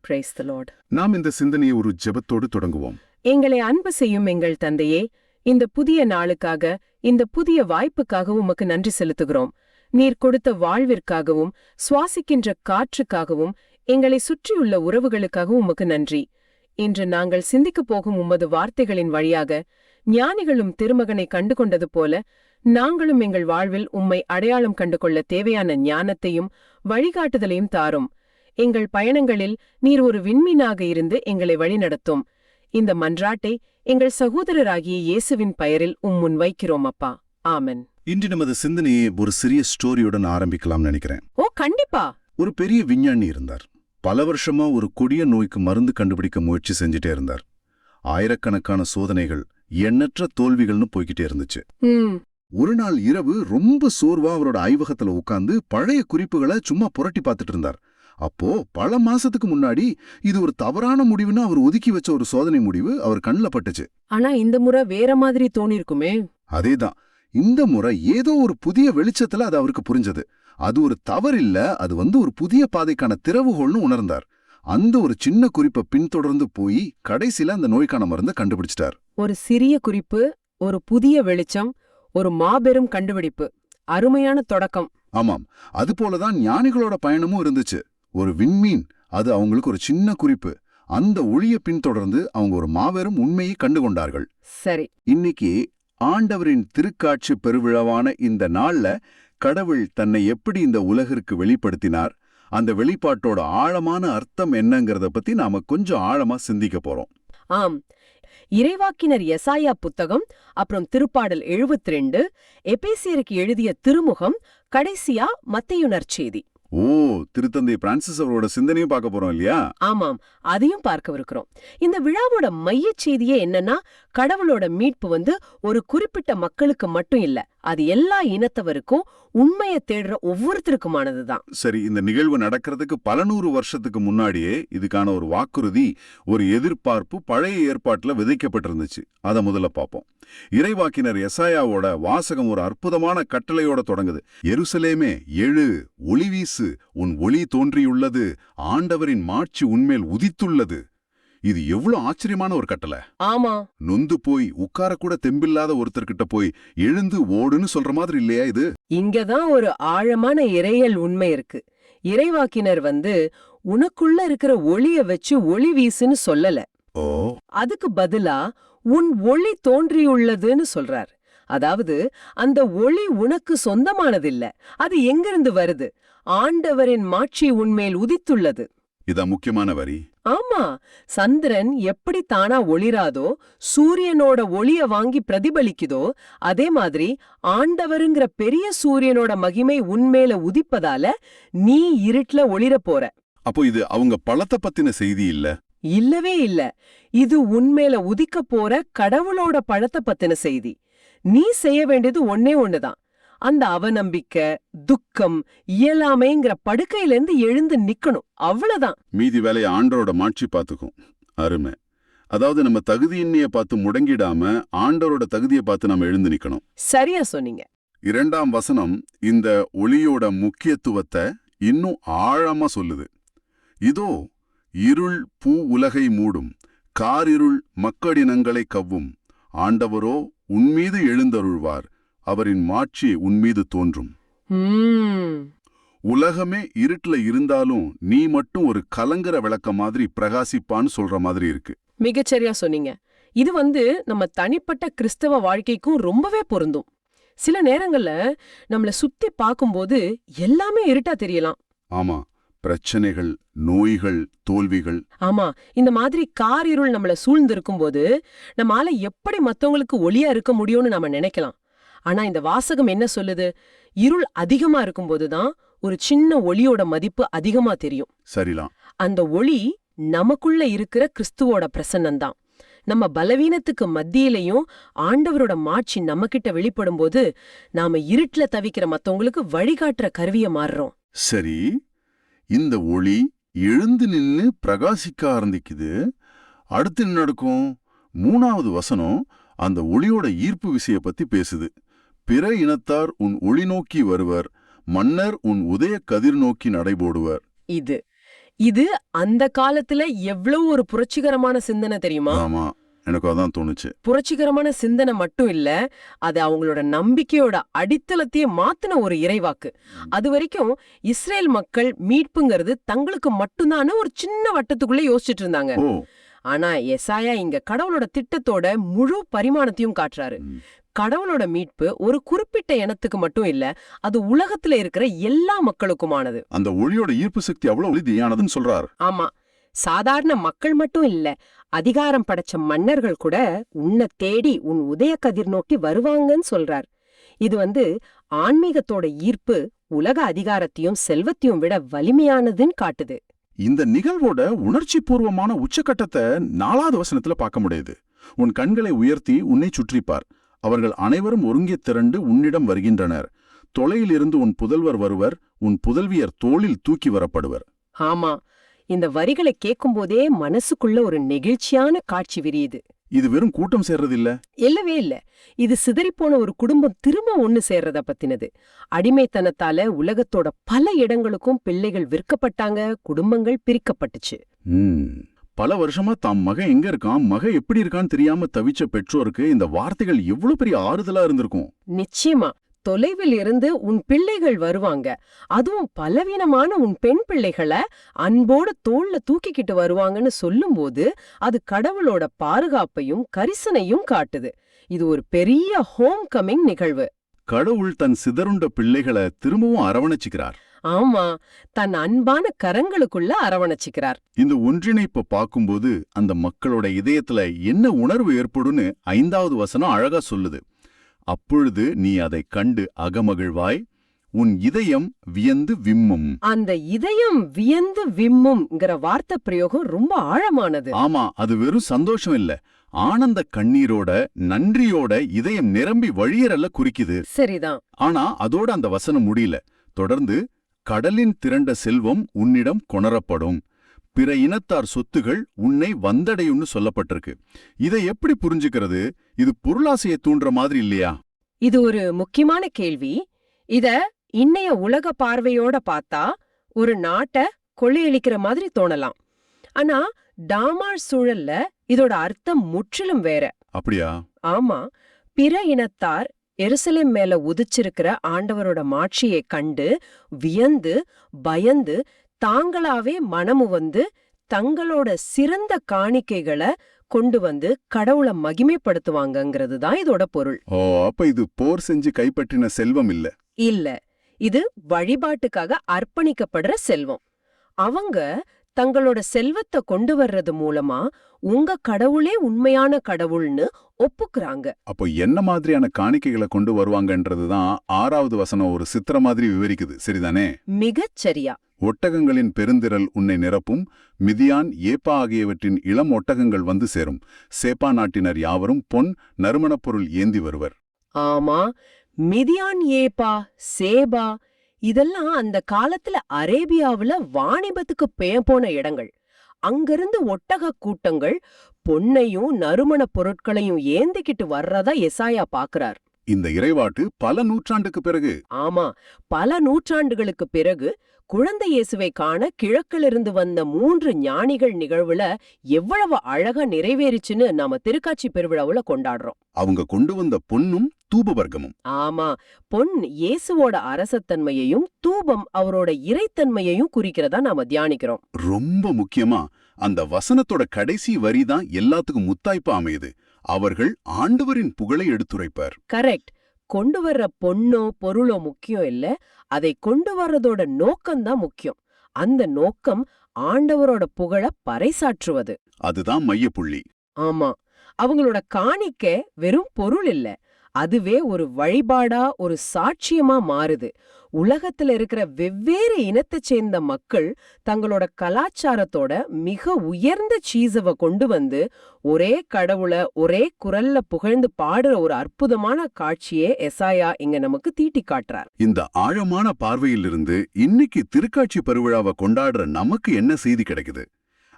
Praise the Lord. நாம் இந்த சிந்தனையை ஒரு ஜெபத்தோடு தொடங்குவோம். எங்களை அன்பு செய்யும் எங்கள் தந்தையே, இந்த புதிய நாளுக்காக, இந்த புதிய வாய்ப்புக்காக உமக்கு நன்றி செலுத்துகிறோம். நீர் கொடுத்த வாழ்விற்காகவும் சுவாசிக்கின்ற காற்றுக்காகவும் எங்களை சுற்றியுள்ள உறவுகளுக்காகவும் உமக்கு நன்றி. இன்று நாங்கள் சிந்திக்கப் போகும் உமது வார்த்தைகளின் வழியாக ஞானிகளும் திருமகனை கண்டுகொண்டது போல நாங்களும் எங்கள் வாழ்வில் உம்மை அடையாளம் கண்டுகொள்ள தேவையான ஞானத்தையும் வழிகாட்டுதலையும் தாரும். எங்கள் பயணங்களில் நீர் ஒரு விண்மீனாக இருந்து எங்களை வழிநடத்தும். இந்த மன்றாட்டை எங்கள் சகோதரராகிய இயேசுவின் பெயரில் முன் வைக்கிறோம் அப்பா. ஆமென். இன்று நமது சிந்தனையை ஒரு சிறிய ஸ்டோரியுடன் ஆரம்பிக்கலாம் நினைக்கிறேன். ஓ கண்டிப்பா. ஒரு பெரிய விஞ்ஞானி இருந்தார். பல வருஷமா ஒரு கொடிய நோய்க்கு மருந்து கண்டுபிடிக்க முயற்சி செஞ்சுட்டே இருந்தார். ஆயிரக்கணக்கான சோதனைகள், எண்ணற்ற தோல்விகள்னு போய்கிட்டே இருந்துச்சு. ஒரு நாள் இரவு ரொம்ப சோர்வா அவரோட ஆய்வகத்துல உட்கார்ந்து பழைய குறிப்புகளை சும்மா புரட்டி பார்த்துட்டு இருந்தார். அப்போ பல மாசத்துக்கு முன்னாடி இது ஒரு தவறான முடிவுன்னு அவர் ஒதுக்கி வச்ச ஒரு சோதனை முடிவு அவர் கண்ணில் பட்டுச்சு. ஆனா இந்த முறை வேற மாதிரி தோணிருக்குமே. அதேதான். இந்த முறை ஏதோ ஒரு புதிய வெளிச்சத்துல அது அவருக்கு புரிஞ்சது. அது ஒரு தவறில்ல, அது ஒரு புதிய பாதைக்கான திறவுகோள்னு உணர்ந்தார். அந்த ஒரு சின்ன குறிப்பை பின்தொடர்ந்து போய் கடைசியில அந்த நோய்க்கான மருந்தை கண்டுபிடிச்சிட்டார். ஒரு சிறிய குறிப்பு, ஒரு புதிய வெளிச்சம், ஒரு மாபெரும் கண்டுபிடிப்பு. அருமையான தொடக்கம். ஆமாம், அது போலதான் ஞானிகளோட பயணமும் இருந்துச்சு. ஒரு விண்மீன், அது அவங்களுக்கு ஒரு சின்ன குறிப்பு. அந்த ஒளியை பின்தொடர்ந்து அவங்க ஒரு மாபெரும் உண்மையை கண்டுகொண்டார்கள். சரி, இன்னைக்கு ஆண்டவரின் திருக்காட்சி பெருவிழாவான இந்த நாள்ல கடவுள் தன்னை எப்படி இந்த உலகிற்கு வெளிப்படுத்தினார், அந்த வெளிப்பாட்டோட ஆழமான அர்த்தம் என்னங்கிறத பத்தி நாம கொஞ்சம் ஆழமா சிந்திக்க போறோம். ஆம், இறைவாக்கினர் எசாயா புத்தகம், அப்புறம் திருப்பாடல் 72, எபேசியருக்கு எழுதிய திருமுகம், கடைசியா மத்தேயு நற்செய்தி. ஓ, திருத்தந்தை பிரான்சிஸ் அவரோட சிந்தனையும் பார்க்க போறோம் இல்லையா? ஆமாம், அதையும் பார்க்கவிருக்கிறோம். இந்த விழாவோட மையச் செய்தியே என்னன்னா, கடவுளோட மீட்பு ஒரு குறிப்பிட்ட மக்களுக்கு மட்டும் இல்ல, அது எல்லா இனத்தவருக்கும், உண்மையை தேடுற ஒவ்வொருத்தருக்குமானதுதான். சரி, இந்த நிகழ்வு நடக்கிறதுக்கு பல நூறு வருஷத்துக்கு முன்னாடியே இதுக்கான ஒரு வாக்குறுதி, ஒரு எதிர்பார்ப்பு பழைய ஏற்பாட்டுல விதைக்கப்பட்டிருந்துச்சு. அதை முதல்ல பார்ப்போம். இறைவாக்கினர் எசாயாவோட வாசகம் ஒரு அற்புதமான கட்டளையோட தொடங்குது. எருசலேமே எழு, ஒளி வீசு, உன் ஒளி தோன்றியுள்ளது, ஆண்டவரின் மாட்சி உன்மேல் உதித்துள்ளது. இது எவ்வளவு ஆச்சரியமான ஒரு கட்டளை. ஆமா, நொந்து போய் உட்கார கூட தெம்பில்லாத ஒருத்தர்கிட்ட போய் எழுந்து ஓடுன்னு சொல்ற மாதிரி இல்லையா இது? இங்கதான் ஒரு ஆழமான இறையல் உண்மை இருக்கு. இறைவாக்கினர் உனக்குள்ள இருக்கிற ஒளிய வச்சு ஒளி வீசுன்னு சொல்லல. ஓ, அதுக்கு பதிலா உன் ஒளி தோன்றியுள்ளதுன்னு சொல்றார். அதாவது அந்த ஒளி உனக்கு சொந்தமானதில்ல, அது எங்கிருந்து வருது? ஆண்டவரின் மாட்சி உன்மேல் உதித்துள்ளது. இதான் முக்கியமான வரி. ஆமா, சந்திரன் எப்படி தானா ஒளிராதோ, சூரியனோட ஒளிய வாங்கி பிரதிபலிக்குதோ, அதே மாதிரி ஆண்டவருங்கிற பெரிய சூரியனோட மகிமை உன்மேல உதிப்பதால நீ இருட்டுல ஒளிர போற. அப்போ இது அவங்க பழத்தை பத்தின செய்தி இல்ல? இல்லவே இல்ல. இது உன்மேல உதிக்க போற கடவுளோட பழத்தை பத்தின செய்தி. நீ செய்ய வேண்டியது ஒன்னே ஒண்ணுதான். அந்த அவநம்பிக்கை, துக்கம், இயலாமைங்கிற படுக்கையிலிருந்து எழுந்து நிக்கணும். அவ்வளவுதான். மீதி வேலையை ஆண்டவரோட மாட்சி பார்த்துக்கும். அருமை. அதாவது நம்ம தகுதியின்னைய பார்த்து முடங்கிடாம ஆண்டவரோட தகுதியை பார்த்து நம்ம எழுந்து நிக்கணும். சரியா சொன்னீங்க. 2ஆம் வசனம் இந்த ஒளியோட முக்கியத்துவத்தை இன்னும் ஆழமா சொல்லுது. இதோ இருள் பூ உலகை மூடும், காரிருள் மக்களினங்களை கவ்வும், ஆண்டவரோ உன்மீது எழுந்தருள்வார், அவரின் மாட்சி உன்மீது தோன்றும். உலகமே இருட்டுல இருந்தாலும் நீ மட்டும் ஒரு கலங்கர விளக்க மாதிரி பிரகாசிப்பான்னு சொல்ற மாதிரி இருக்கு. மிகச்சரியா சொன்னீங்க. இது நம்ம தனிப்பட்ட கிறிஸ்தவ வாழ்க்கைக்கும் ரொம்பவே பொருந்தும். சில நேரங்கள்ல நம்மள சுத்தி பார்க்கும்போது எல்லாமே இருட்டா தெரியலாம். ஆமா, பிரச்சனைகள், நோய்கள், தோல்விகள். ஆமா, இந்த மாதிரி காரிருள் நம்மள சூழ்ந்திருக்கும் போது நம்மால எப்படி மத்தவங்களுக்கு ஒளியா இருக்க முடியும்னு நாம நினைக்கலாம். ஆனா இந்த வாசகம் என்ன சொல்லுது? இருள் அதிகமா இருக்கும்போதுதான் ஒரு சின்ன ஒளியோட மதிப்பு அதிகமா தெரியும். சரிலாம். அந்த ஒளி நமக்குள்ள இருக்கிற கிறிஸ்துவோட பிரசன்னம்தான். நம்ம பலவீனத்துக்கு மத்தியிலையும் ஆண்டவரோட மாட்சி நம்ம கிட்ட வெளிப்படும் போது நாம இருட்டுல தவிக்கிற மத்தவங்களுக்கு வழிகாட்டுற கருவிய மாறுறோம். சரி, இந்த ஒளி எழுந்து நின்னு பிரகாசிக்க ஆரம்பிக்குது. அடுத்து என்ன நடக்கும்? 3வது வசனம் அந்த ஒளியோட ஈர்ப்பு விசைய பத்தி பேசுது. பிற இனத்தார் உன் ஒளி நோக்கி வருவர், மன்னர் உன் உதய கதிர் நோக்கி நடைபோடுவர். இது அந்த காலத்துல எவ்வளவு ஒரு புரட்சிகரமான சிந்தனை தெரியுமா? ஆமா, எனக்கு அதான் தோணுச்சு. புரட்சிகரமான சிந்தனை மட்டும் இல்ல, அது அவங்களோட நம்பிக்கையோட அடித்தளத்தையே மாத்தின ஒரு இறைவாக்கு. அது வரைக்கும் இஸ்ரேல் மக்கள் மீட்புங்கிறது தங்களுக்கு மட்டும்தான ஒரு சின்ன வட்டத்துக்குள்ளே யோசிச்சுட்டு இருந்தாங்க. ஓ. ஆனா எசாயா இங்க கடவுளோட திட்டத்தோட முழு பரிமாணத்தையும் காட்டுறாரு. கடவுளோட மீட்பு ஒரு குறிப்பிட்ட இனத்துக்கு மட்டும் இல்ல, அது உலகத்துல இருக்கிற எல்லா மக்களுக்குமானது. அந்த ஒளியோட ஈர்ப்பு சக்தி அவ்வளவு உறுதியானதுன்னு சொல்றாரு. ஆமா, சாதாரண மக்கள் மட்டும் இல்ல, அதிகாரம் படைச்ச மன்னர்கள் கூட உன்னை தேடி உன் உதய கதிர் நோக்கி வருவாங்கன்னு சொல்றார். இது ஆன்மீகத்தோட ஈர்ப்பு உலக அதிகாரத்தையும் செல்வத்தையும் விட வலிமையானதுன்னு காட்டுது. இந்த நிகழ்வோட உணர்ச்சி பூர்வமான உச்சக்கட்டத்தை 4வது வசனத்துல பார்க்க முடியுது. உன் கண்களை உயர்த்தி உன்னை சுற்றிப்பார். அவர்கள் அனைவரும் ஒருங்கே திரண்டு உன்னிடம் வருகின்றனர். தொலையிலிருந்து உன் புதல்வர் வருவர், உன் புதல்வியர் தோளில் தூக்கி வரப்படுவர். ஆமா, இந்த வரிகளை கேட்கும்போதே மனசுக்குள்ள ஒரு நெகிழ்ச்சியான காட்சி விரியுது. இது வெறும் கூட்டம் சேர்றதில்ல, இல்லவே இல்ல. இது சிதறிப்போன ஒரு குடும்பம் திரும்ப ஒண்ணு சேர்றத பத்தினது. அடிமைத்தனத்தால உலகத்தோட பல இடங்களுக்கும் பிள்ளைகள் விற்கப்பட்டாங்க, குடும்பங்கள் பிரிக்கப்பட்டுச்சு. பல வருஷமா தாம் மகன் எங்க இருக்கான், மகன் எப்படி இருக்கான்னு தெரியாம தவிச்ச பெற்றோருக்கு இந்த வார்த்தைகள் எவ்வளவு பெரிய ஆறுதலா இருந்திருக்கும். நிச்சயமா, தொலைவில் இருந்து உன் பிள்ளைகள் வருவாங்க, அதுவும் பலவீனமான உன் பெண் பிள்ளைகளை அன்போட தோள்ல தூக்கிக்கிட்டு வருவாங்கன்னு சொல்லும்போது அது கடவுளோட பாதுகாப்பையும் கரிசனையும் காட்டுது. இது ஒரு பெரிய ஹோம் கமிங் நிகழ்வு. கடவுள் தன் சிதறுண்ட பிள்ளைகளை திரும்பவும் அரவணைச்சுக்கிறார். ஆமா, தன் அன்பான கரங்களுக்குள்ள அரவணைச்சுக்கிறார். இந்த ஒன்றிணைப்பை பார்க்கும்போது அந்த மக்களோட இதயத்துல என்ன உணர்வு ஏற்படும்னு 5வது வசனம் அழகா சொல்லுது. அப்பொழுது நீ அதை கண்டு அகமகிழ்வாய், உன் இதயம் வியந்து விம்மும். அந்த இதயம் வியந்து விம்மும்ங்கிற வார்த்தை பிரயோகம் ரொம்ப ஆழமானது. ஆமா, அது வெறும் சந்தோஷம் இல்ல, ஆனந்த கண்ணீரோட நன்றியோட இதயம் நிரம்பி வழியறல குறிக்குது. சரிதான். ஆனா அதோட அந்த வசனம் முடியல. தொடர்ந்து கடலின் திரண்ட செல்வம் உன்னிடம் கொணரப்படும், பிற இனத்தார் சொத்துகள் உன்னை வந்தடையும்னு சொல்லப்பட்டிருக்கு. இதை எப்படி புரிஞ்சுக்கிறது? இது பொருளாசையை தூண்டுற மாதிரி இல்லையா? இது ஒரு முக்கியமான கேள்வி. இத இன்னைய உலக பார்வையோட பார்த்தா ஒரு நாட்டை கொள்ளையளிக்கிற மாதிரி தோணலாம். ஆனா டாமார் சூழல்ல இதோட அர்த்தம் முற்றிலும் வேற. அப்படியா? ஆமா, பிற இனத்தார் எருசலேம் மேல உதிச்சிருக்கிற ஆண்டவரோட மாட்சியை கண்டு வியந்து பயந்து தாங்களாவே மனமு தங்களோட சிறந்த காணிக்கைகளை கொண்டு கடவுளை மகிமைப்படுத்துவாங்கங்கிறது தான் இதோட பொருள். ஓ, அப்ப இது போர் செஞ்சு கைப்பற்றின செல்வம் இல்ல. இல்ல, இது வழிபாட்டுக்காக அர்ப்பணிக்கப்படுற செல்வம். அவங்க தங்களோட செல்வத்தை கொண்டு வர்றது மூலமா உங்க கடவுளே உண்மையான கடவுள்னு ஒப்புக்குறாங்க. அப்போ என்ன மாதிரியான காணிக்கைகளை கொண்டு வருவாங்கன்றதுதான் 6வது வசனம் ஒரு சித்திர மாதிரி விவரிக்குது, சரிதானே? மிகச் சரியா. ஒட்டகங்களின் பெருந்திரல் உன்னை நிரப்பும், மிதியான் ஏப்பா ஆகியவற்றின் இளம் ஒட்டகங்கள் வந்து சேரும். சேப்பா நாட்டினர் யாவரும் பொன் நறுமணப் பொருள் ஏந்தி வருவர். ஆமா, மிதியான் ஏப்பா சேபா இதெல்லாம் அந்த காலத்துல அரேபியாவுல வாணிபத்துக்கு போன இடங்கள். அங்கிருந்து ஒட்டக கூட்டங்கள் பொன்னையும் நறுமண பொருட்களையும் ஏந்திக்கிட்டு வர்றதா எசாயா பாக்குறார். இந்த இறைவாட்டு பல நூற்றாண்டுக்கு பிறகு. ஆமா, பல நூற்றாண்டுகளுக்கு பிறகு குழந்தை இயேசுவை காண கிழக்கிலிருந்து வந்த 3 ஞானிகள் நிகழ்வுல எவ்வளவு அழகா நிறைவேறிச்சுன்னு நாம திருக்காட்சி பெருவிழாவுல கொண்டாடுறோம். அவங்க கொண்டு வந்த பொன்னும் தூபவர்க்கமும். ஆமா, பொன் இயேசுவோட அரசத்தன்மையையும் தூபம் அவரோட இறைத்தன்மையையும் குறிக்கிறதா நாம தியானிக்கிறோம். ரொம்ப முக்கியமா அந்த வசனத்தோட கடைசி வரிதான் எல்லாத்துக்கும் முத்தாய்ப்பா அமையுது. அவர்கள் ஆண்டவரின் புகழை எடுத்துரைப்பார். கரெக்ட். கொண்டு வர்ற பொண்ணோ பொருளோ முக்கியம் இல்ல, அதை கொண்டு வர்றதோட நோக்கம்தான் முக்கியம். அந்த நோக்கம் ஆண்டவரோட புகழ பறைசாற்றுவது. அதுதான் மையப்புள்ளி. ஆமா, அவங்களோட காணிக்கை வெறும் பொருள் இல்ல, அதுவே ஒரு வழிபாடா ஒரு சாட்சியமா மாறுது. உலகத்துல இருக்கிற வெவ்வேறு இனத்தைச் சேர்ந்த மக்கள் தங்களோட கலாச்சாரத்தோட மிக உயர்ந்த சீசவ கொண்டு ஒரே கடவுளை ஒரே குரல்ல புகழ்ந்து பாடுற ஒரு அற்புதமான காட்சியே எசாயா இங்க நமக்கு தீட்டி காட்டுறார். இந்த ஆழமான பார்வையிலிருந்து இன்னைக்கு திருக்காட்சி பெருவிழாவை கொண்டாடுற நமக்கு என்ன செய்தி கிடைக்குது?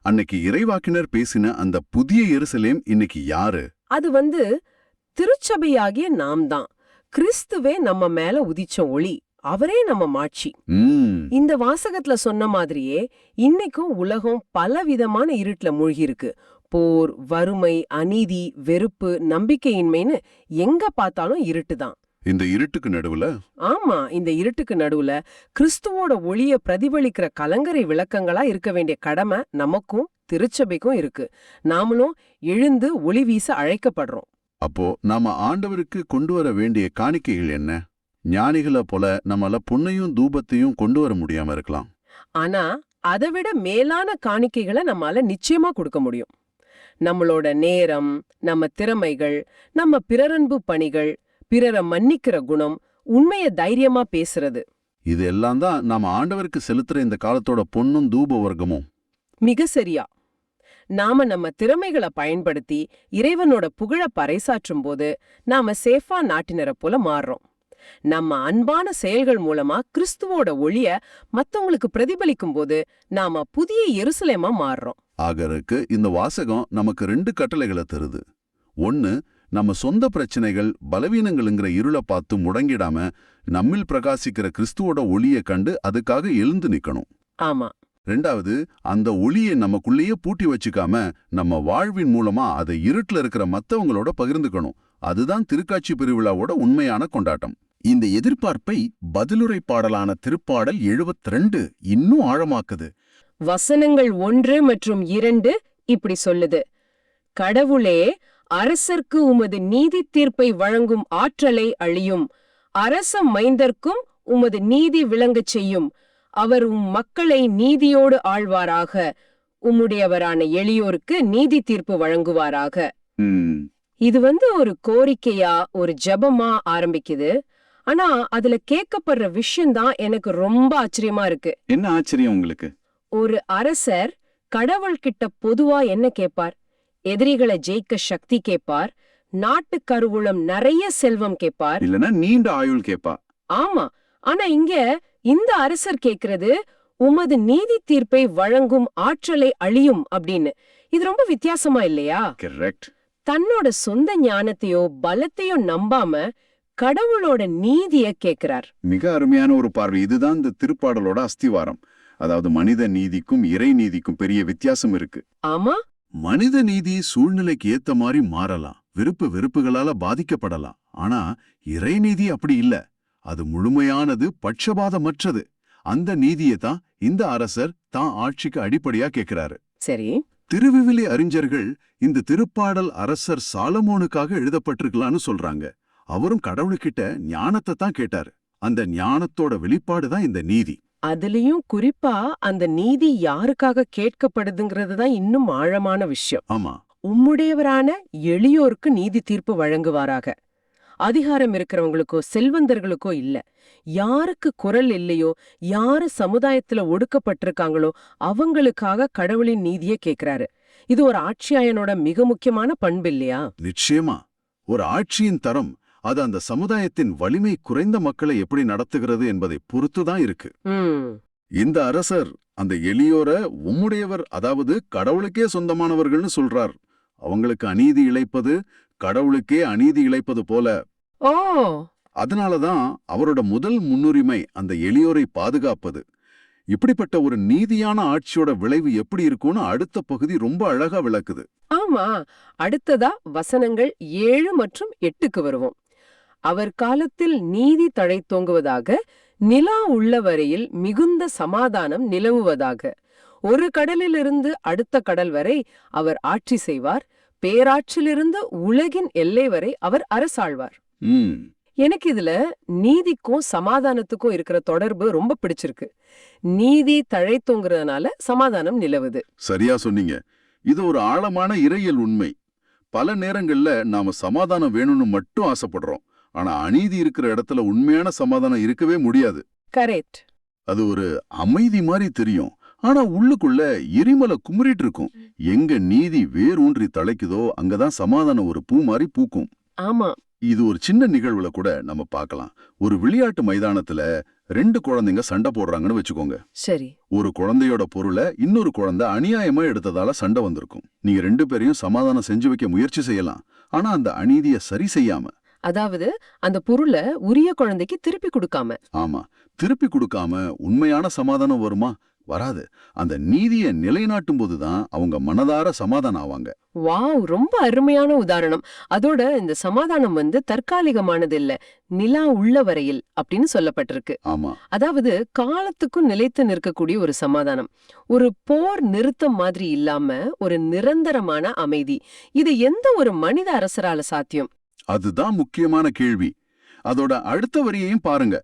அன்னைக்கு இறைவாக்கினர் பேசின அந்த புதிய எருசலேம் இன்னைக்கு யாரு? அது திருச்சபையாகிய நாம் தான். கிறிஸ்துவே நம்ம மேல உதிச்ச ஒளி. அவரே நம்ம மாட்சி. இந்த வாசகத்துல சொன்ன மாதிரியே இன்னைக்கும் உலகம் பலவிதமான இருட்டுல மூழ்கி இருக்கு. போர், வறுமை, அநீதி, வெறுப்பு, நம்பிக்கையின்மைன்னு எங்க பார்த்தாலும் இருட்டுதான். இந்த இருட்டுக்கு நடுவுல ஆமா, இந்த இருட்டுக்கு நடுவுல கிறிஸ்துவோட ஒளிய பிரதிபலிக்கிற கலங்கரை விளக்கங்களா இருக்க வேண்டிய கடமை நமக்கும் திருச்சபைக்கும் இருக்கு. நாமளும் எழுந்து ஒளி வீச அழைக்கப்படுறோம். அப்போ நாம ஆண்டவருக்கு கொண்டு வர வேண்டிய காணிக்கைகள் என்ன? ஞானிகளை போல நம்மள பொன்னையும் தூபத்தையும் கொண்டு வர முடியாம இருக்கலாம். ஆனா அதைவிட மேலான காணிக்கைகளை நம்மால நிச்சயமா கொடுக்க முடியும். நம்மளோட நேரம், நம்ம திறமைகள், நம்ம பிறரன்பு பணிகள், பிறரை மன்னிக்கிற குணம், உண்மைய தைரியமா பேசுறது. இது எல்லாம் தான் நாம ஆண்டவருக்கு செலுத்துற இந்த காலத்தோட பொன்னும் தூப வர்க்கமும். மிக சரியா. நாம நம்ம திறமைகளை பயன்படுத்தி இறைவனோட புகழ பறைசாற்றும் போது நாம சேஃபா நாட்டினரை போல மாறுறோம். நம்ம அன்பான செயல்கள் மூலமா கிறிஸ்துவோட ஒளிய மத்தவங்களுக்கு பிரதிபலிக்கும் போது நாம புதிய எருசலேமா மாறுறோம். ஆகருக்கு இந்த வாசகம் நமக்கு 2 கட்டளைகளை தருது. ஒன்னு, நம்ம சொந்த பிரச்சனைகள், பலவீனங்கள்ங்கிற இருளை பார்த்து முடங்கிடாம நம்மில் பிரகாசிக்கிற கிறிஸ்துவோட ஒளியை கண்டு அதுக்காக எழுந்து நிக்கணும். ஆமா. 2வது, அந்த ஒளியை நமக்குள்ளேயே பூட்டி வச்சுக்காம நம்ம வாழ்வின் மூலமா அதை இருட்டுல இருக்கிற மத்தவங்களோட பகிர்ந்துக்கணும். அதுதான் திருக்காட்சி பெருவிழாவோட உண்மையான கொண்டாட்டம். இந்த எதிர்பார்ப்பை பதிலுரை பாடலான திருப்பாடல் 72 இன்னும் ஆழமாக்குது. வசனங்கள் 1 மற்றும் 2 இப்படி சொல்லுது: கடவுளே, அரசர்க்கு உமது நீதி தீர்ப்பை வழங்கும் ஆற்றலை அளியும். அரச மைந்தர்க்கும் உமது நீதி விளங்கச் செய்யும். அவர் மக்களை நீதியோடு ஆழ்வாராக. உம்முடையவரான எளியோருக்கு நீதி தீர்ப்பு வழங்குவாராக. இது ஒரு கோரிக்கையா, ஒரு ஜெபமா ஆரம்பிக்குது. ஆனா அதுல கேட்கப்படுற விஷயம்தான் எனக்கு ரொம்ப ஆச்சரியமா இருக்கு. என்ன ஆச்சரியம் உங்களுக்கு? ஒரு அரசர் கடவுள்கிட்ட பொதுவா என்ன கேட்பார்? எதிரிகளை ஜெயிக்க சக்தி கேட்பார், நாட்டு கருவூலம் நிறைய செல்வம் கேட்பார், இல்லனா நீண்ட ஆயுள் கேட்பார். ஆமா. ஆனா இங்க இந்த அரசர் கேக்குறது உமது நீதி தீர்ப்பை வழங்கும் ஆற்றலை அளியும் அப்படின்னு. இது ரொம்ப வித்தியாசமா இல்லையா? கரெக்ட். தன்னோட சொந்த ஞானத்தையோ பலத்தையோ நம்பாம கடவுளோட நீதிய கேக்குறார். மிக அருமையான ஒரு பார்வை. இதுதான் இந்த திருப்பாடலோட அஸ்திவாரம். அதாவது மனித நீதிக்கும் இறை நீதிக்கும் பெரிய வித்தியாசம் இருக்கு. ஆமா. மனித நீதி சூழ்நிலைக்கு ஏத்த மாதிரி மாறலாம், வெறுப்புகளால பாதிக்கப்படலாம். ஆனா இறை நீதி அப்படி இல்ல. அது முழுமையானது, பட்சபாதமற்றது. அந்த நீதியை தான் இந்த அரசர் தான் ஆட்சிக்கு அடிப்படையா கேட்கிறாரு. சரி. திருவிவிலி அறிஞர்கள் இந்த திருப்பாடல் அரசர் சாலமோனுக்காக எழுதப்பட்டிருக்கலான்னு சொல்றாங்க. அவரும் கடவுள்கிட்ட ஞானத்தை தான் கேட்டாரு. அந்த ஞானத்தோட வெளிப்பாடுதான் இந்த நீதி. அதுலயும் குறிப்பா அந்த நீதி யாருக்காக கேட்கப்படுதுங்கிறது தான் இன்னும் ஆழமான விஷயம். ஆமா. உம்முடையவரான எளியோருக்கு நீதி தீர்ப்பு வழங்குவாராக. அதிகாரம் இருக்கிறவங்களுக்கோ செல்வந்தர்களுக்கோ இல்ல. யாருக்கு குரல் இல்லையோ, யாரு சமுதாயத்துல ஒடுக்கப்பட்டிருக்காங்களோ அவங்களுக்காக கடவுளின் நீதியை கேட்கிறாரு. இது ஒரு ஆட்சியாளனோட மிக முக்கியமான பண்பு இல்லையா? நிச்சயமா. ஒரு ஆட்சியின் தரம் அது அந்த சமுதாயத்தின் வலிமை குறைந்த மக்களை எப்படி நடத்துகிறது என்பதை பொறுத்துதான் இருக்கு. இந்த அரசர் அந்த எளியோர உம்முடையவர், அதாவது கடவுளுக்கே சொந்தமானவர்கள்னு சொல்றார். அவங்களுக்கு அநீதி இழைப்பது கடவுளுக்கே அநீதி இழைப்பது போல. ஓ. அதனாலதான் அவரோட முதல் முன்னுரிமை அந்த எளியோரை பாதுகாப்பது. இப்படிப்பட்ட ஒரு நீதியான ஆட்சியோட விளைவு எப்படி இருக்கும்னு அடுத்த பகுதி ரொம்ப அழகா விளக்குது. ஆமா. அடுத்ததா வசனங்கள் 7 மற்றும் 8க்கு வருவோம். அவர் காலத்தில் நீதி தழைத்தோங்குவதாக, நிலா உள்ள வரையில் மிகுந்த சமாதானம் நிலவுவதாக. ஒரு கடலிலிருந்து அடுத்த கடல் வரை அவர் ஆட்சி செய்வார். பேராற்றிலிருந்து உலகின் எல்லை வரை அவர் அரசாழ்வார். எனக்கு இதுல நீதிக்கும் சமாதானத்துக்கும் இருக்கிற தொடர்பு ரொம்ப பிடிச்சிருக்கு. நீதி தழைத்தோங்கிறதுனால சமாதானம் நிலவுது. சரியா சொன்னீங்க. இது ஒரு ஆழமான இறையியல் உண்மை. பல நேரங்கள்ல நாம சமாதானம் வேணும்னு மட்டும் ஆசைப்படுறோம். ஆனா அநீதி இருக்கிற இடத்துல உண்மையான சமாதானம் இருக்கவே முடியாது. கரெக்ட். அது ஒரு அமைதி மாதிரி தெரியும், ஆனா உள்ளுக்குள்ள எரிமலை குமுறிட்டு இருக்கும். எங்க நீதி வேரூன்றி தழைக்குதோ அங்கதான் சமாதானம் ஒரு பூ மாதிரி பூக்கும். ஆமா. இது ஒரு சின்ன நிகழ்வுல கூட நம்ம பார்க்கலாம். ஒரு விளையாட்டு மைதானத்துல 2 குழந்தைங்க சண்டை போடுறாங்கன்னு வச்சுக்கோங்க. சரி. ஒரு குழந்தையோட பொருளை இன்னொரு குழந்தை அநியாயமா எடுத்ததால சண்டை வந்திருக்கும். நீங்க 2 பேரையும் சமாதானம் செஞ்சு வைக்க முயற்சி செய்யலாம். ஆனா அந்த அநீதியை சரி செய்யாம அதாவது அந்த பொருளை உரிய குழந்தைக்கு திருப்பி கொடுக்காம. ஆமா, திருப்பி கொடுக்காம உண்மையான சமாதானம் வருமா? வராது. அந்த நீதியை நிலைநாட்டும் போதுதான் அவங்க மனதார சமாதானம் ஆவாங்க. வாவ், ரொம்ப அருமையான உதாரணம். அதோட இந்த சமாதானம் தற்காலிகமானது இல்ல, நிலா உள்ள வரையில் அப்படின்னு சொல்லப்பட்டிருக்கு. ஆமா, அதாவது காலத்துக்கும் நிலைத்து நிற்கக்கூடிய ஒரு சமாதானம். ஒரு போர் நிறுத்தம் மாதிரி இல்லாம ஒரு நிரந்தரமான அமைதி. இது எந்த ஒரு மனித அரசரால சாத்தியம்? அதுதான் முக்கியமான கேள்வி. அதோட அடுத்த வரியையும் பாருங்க.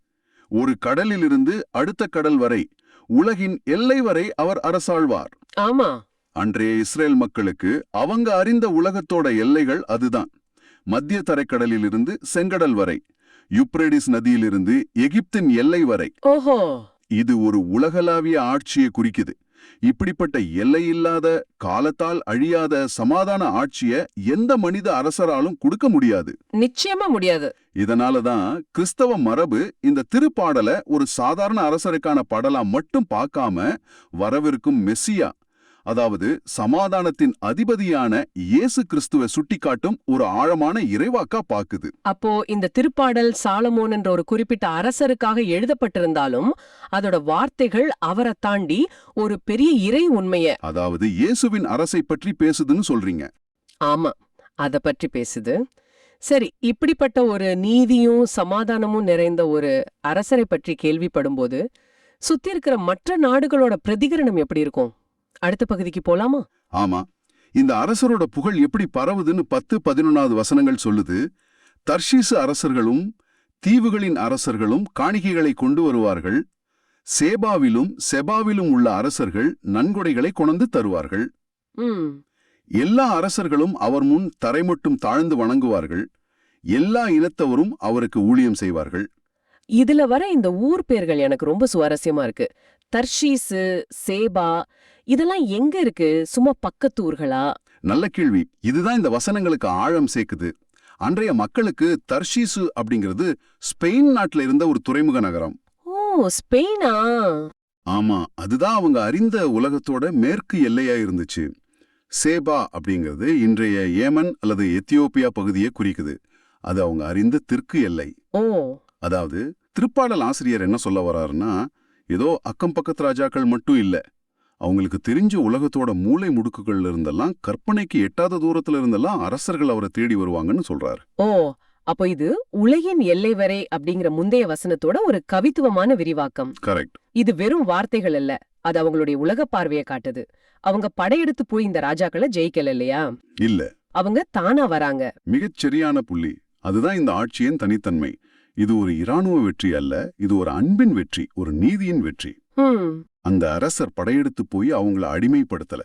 ஒரு கடலிலிருந்து அடுத்த கடல் வரை, உலகின் எல்லை வரை அவர் அரசாழ்வார். ஆமா, அன்றைய இஸ்ரேல் மக்களுக்கு அவங்க அறிந்த உலகத்தோட எல்லைகள் அதுதான். மத்திய தரைக்கடலிலிருந்து செங்கடல் வரை, யூப்ரேடிஸ் நதியிலிருந்து எகிப்தின் எல்லை வரை. ஓஹோ, இது ஒரு உலகளாவிய ஆட்சியை குறிக்குது. இப்படிப்பட்ட எல்லையில்லாத, காலத்தால் அழியாத சமாதான ஆட்சியை எந்த மனித அரசராலும் கொடுக்க முடியாது. நிச்சயமா முடியாது. இதனாலதான் கிறிஸ்தவ மரபு இந்த திருப்பாடலை ஒரு சாதாரண அரசருக்கான பாடலா மட்டும் பார்க்காம வரவிருக்கும் மெஸ்ஸியா, அதாவது சமாதானத்தின் அதிபதியான இயேசு கிறிஸ்துவை சுட்டிக்காட்டும் ஒரு ஆழமான இறைவாக்கா பாக்குது. அப்போ இந்த திருப்பாடல் சாலமோன் என்ற ஒரு குறிப்பிட்ட அரசருக்காக எழுதப்பட்டிருந்தாலும் அதோட வார்த்தைகள் அவரை தாண்டி ஒரு பெரிய இறை உண்மைய, அதாவது இயேசுவின் அரசை பற்றி பேசுதுன்னு சொல்றீங்க. ஆமா, அத பற்றி பேசுது. சரி, இப்படிப்பட்ட ஒரு நீதியும் சமாதானமும் நிறைந்த ஒரு அரசரை பற்றி கேள்விப்படும்போது சுத்தி இருக்கிற மற்ற நாடுகளோட பிரதிகரணம் எப்படி இருக்கும்? அடுத்த பகுதிக்கு போலாமா? ஆமா, இந்த அரசரோட புகழ் எப்படி பரவுதுன்னு 10-11 வசனங்கள் சொல்லுது. தர்ஷீசு அரசர்களும் தீவுகளின் அரசர்களும் காணிக்கைகளை கொண்டு வருவார்கள். சேபாவிலும் செபாவிலும் உள்ள அரசர்கள் நன்கொடைகளை கொண்டு தருவார்கள். எல்லா அரசர்களும் அவர் முன் தரைமட்டும் தாழ்ந்து வணங்குவார்கள். எல்லா இனத்தவரும் அவருக்கு ஊழியம் செய்வார்கள். இதுல வர இந்த ஊர் பேர்கள் எனக்கு ரொம்ப சுவாரஸ்யமா இருக்கு. தர்ஷீசு, சேபா, இதெல்லாம் எங்க இருக்கு? சும்மா பக்கத்து ஊர்களா? நல்ல கேள்வி. இதுதான் இந்த வசனங்களுக்கு ஆழம் சேர்க்குது. அன்றைய மக்களுக்கு தர்ஷீசு அப்படிங்கிறது ஸ்பெயின் நாட்டுல இருந்த ஒரு துறைமுக நகரம். ஓ, ஸ்பெயினா? ஆமா, அதுதான் அவங்க அறிந்த உலகத்தோட மேற்கு எல்லையா இருந்துச்சு. சேபா அப்படிங்கிறது இன்றைய ஏமன் அல்லது எத்தியோப்பியா பகுதியை குறிக்குது. அது அவங்க அறிந்த தெற்கு எல்லை. ஓ, அதாவது திருப்பாடல் ஆசிரியர் என்ன சொல்ல வர்றாருன்னா, ஏதோ அக்கம் பக்கத்து ராஜாக்கள் மட்டும் இல்ல, அவங்களுக்கு தெரிஞ்ச உலகத்தோட மூளை முடுக்குகள்ல இருந்தெல்லாம், கற்பனைக்கு எட்டாத தூரத்துல இருந்தெல்லாம் அரசர்கள் அவரை தேடி வருவாங்கன்னு சொல்றாரு. ஓ, அப்போ இது உலகின் எல்லை வரை அப்படிங்கிற முந்தைய வசனத்தோட ஒரு கவித்துவமான விரிவாக்கம். கரெக்ட். இது வெறும் வார்த்தைகள் அல்ல, அது அவங்களுடைய உலக பார்வையை காட்டுது. அவங்க படையெடுத்து போய் இந்த ராஜாக்களை ஜெயிக்கல இல்லையா? இல்ல, அவங்க தானா வராங்க. மிகச் சரியான புள்ளி. அதுதான் இந்த ஆட்சியின் தனித்தன்மை. இது ஒரு இராணுவ வெற்றி அல்ல, இது ஒரு அன்பின் வெற்றி, ஒரு நீதியின் வெற்றி. அந்த அரசர் படையெடுத்து போய் அவங்கள அடிமைப்படுத்தல,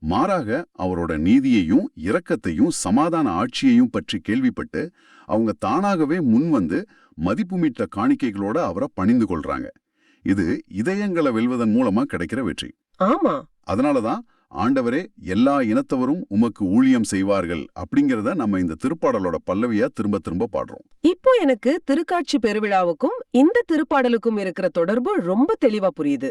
மாறாக அவரோட நீதியையும் இரக்கத்தையும் சமாதான ஆட்சியையும் பற்றி கேள்விப்பட்டு அவங்க தானாகவே முன்வந்து மதிப்புமிட்ட காணிக்கைகளோட அவரை பணிந்து கொள்றாங்க. இது இதயங்களை வெல்வதன் மூலமா கிடைக்கிற வெற்றி. ஆமா, அதனாலதான் ஆண்டவரே எல்லா இனத்தவரும் உமக்கு ஊழியம் செய்வார்கள் அப்படிங்கறத நம்ம இந்த திருப்பாடலோட பல்லவியா திரும்ப திரும்ப பாடுறோம். இப்போ எனக்கு திருக்காட்சி பெருவிழாவுக்கும் இந்த திருப்பாடலுக்கும் இருக்கிற தொடர்பு ரொம்ப தெளிவா புரியுது.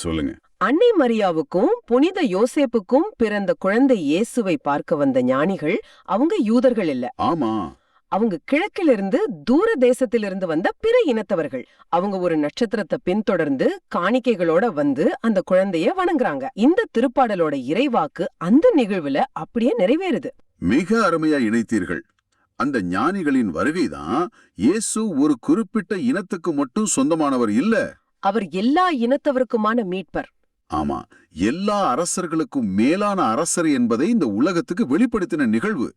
சொல்லுங்க. அன்னை மரியாவுக்கும் புனித யோசேப்புக்கும் பிறந்த குழந்தை இயேசுவை பார்க்க வந்த ஞானிகள் அவங்க யூதர்கள் இல்ல. ஆமா, அவங்க கிழக்கிலிருந்து தூர தேசத்திலிருந்து வந்த பிற இனத்தவர்கள். அவங்க ஒரு நட்சத்திரத்தை பின்தொடர்ந்து காணிக்கைகளோட வந்து அந்த குழந்தைய வணங்குறாங்க. இந்த திருப்பாடலோட இறைவாக்கு அந்த நிகழ்வுல அப்படியே நிறைவேறுது. மிக அருமையா இணைத்தீர்கள். அந்த ஞானிகளின் வருகைதான் இயேசு ஒரு குறிப்பிட்ட இனத்துக்கு மட்டும் சொந்தமானவர் இல்ல, அவர் எல்லா இனத்தவருக்குமான மீட்பர். ஆமா, எல்லா அரசர்களுக்கும் மேலான அரசர் என்பதை இந்த உலகத்துக்கு வெளிப்படுத்தின நிகழ்வு.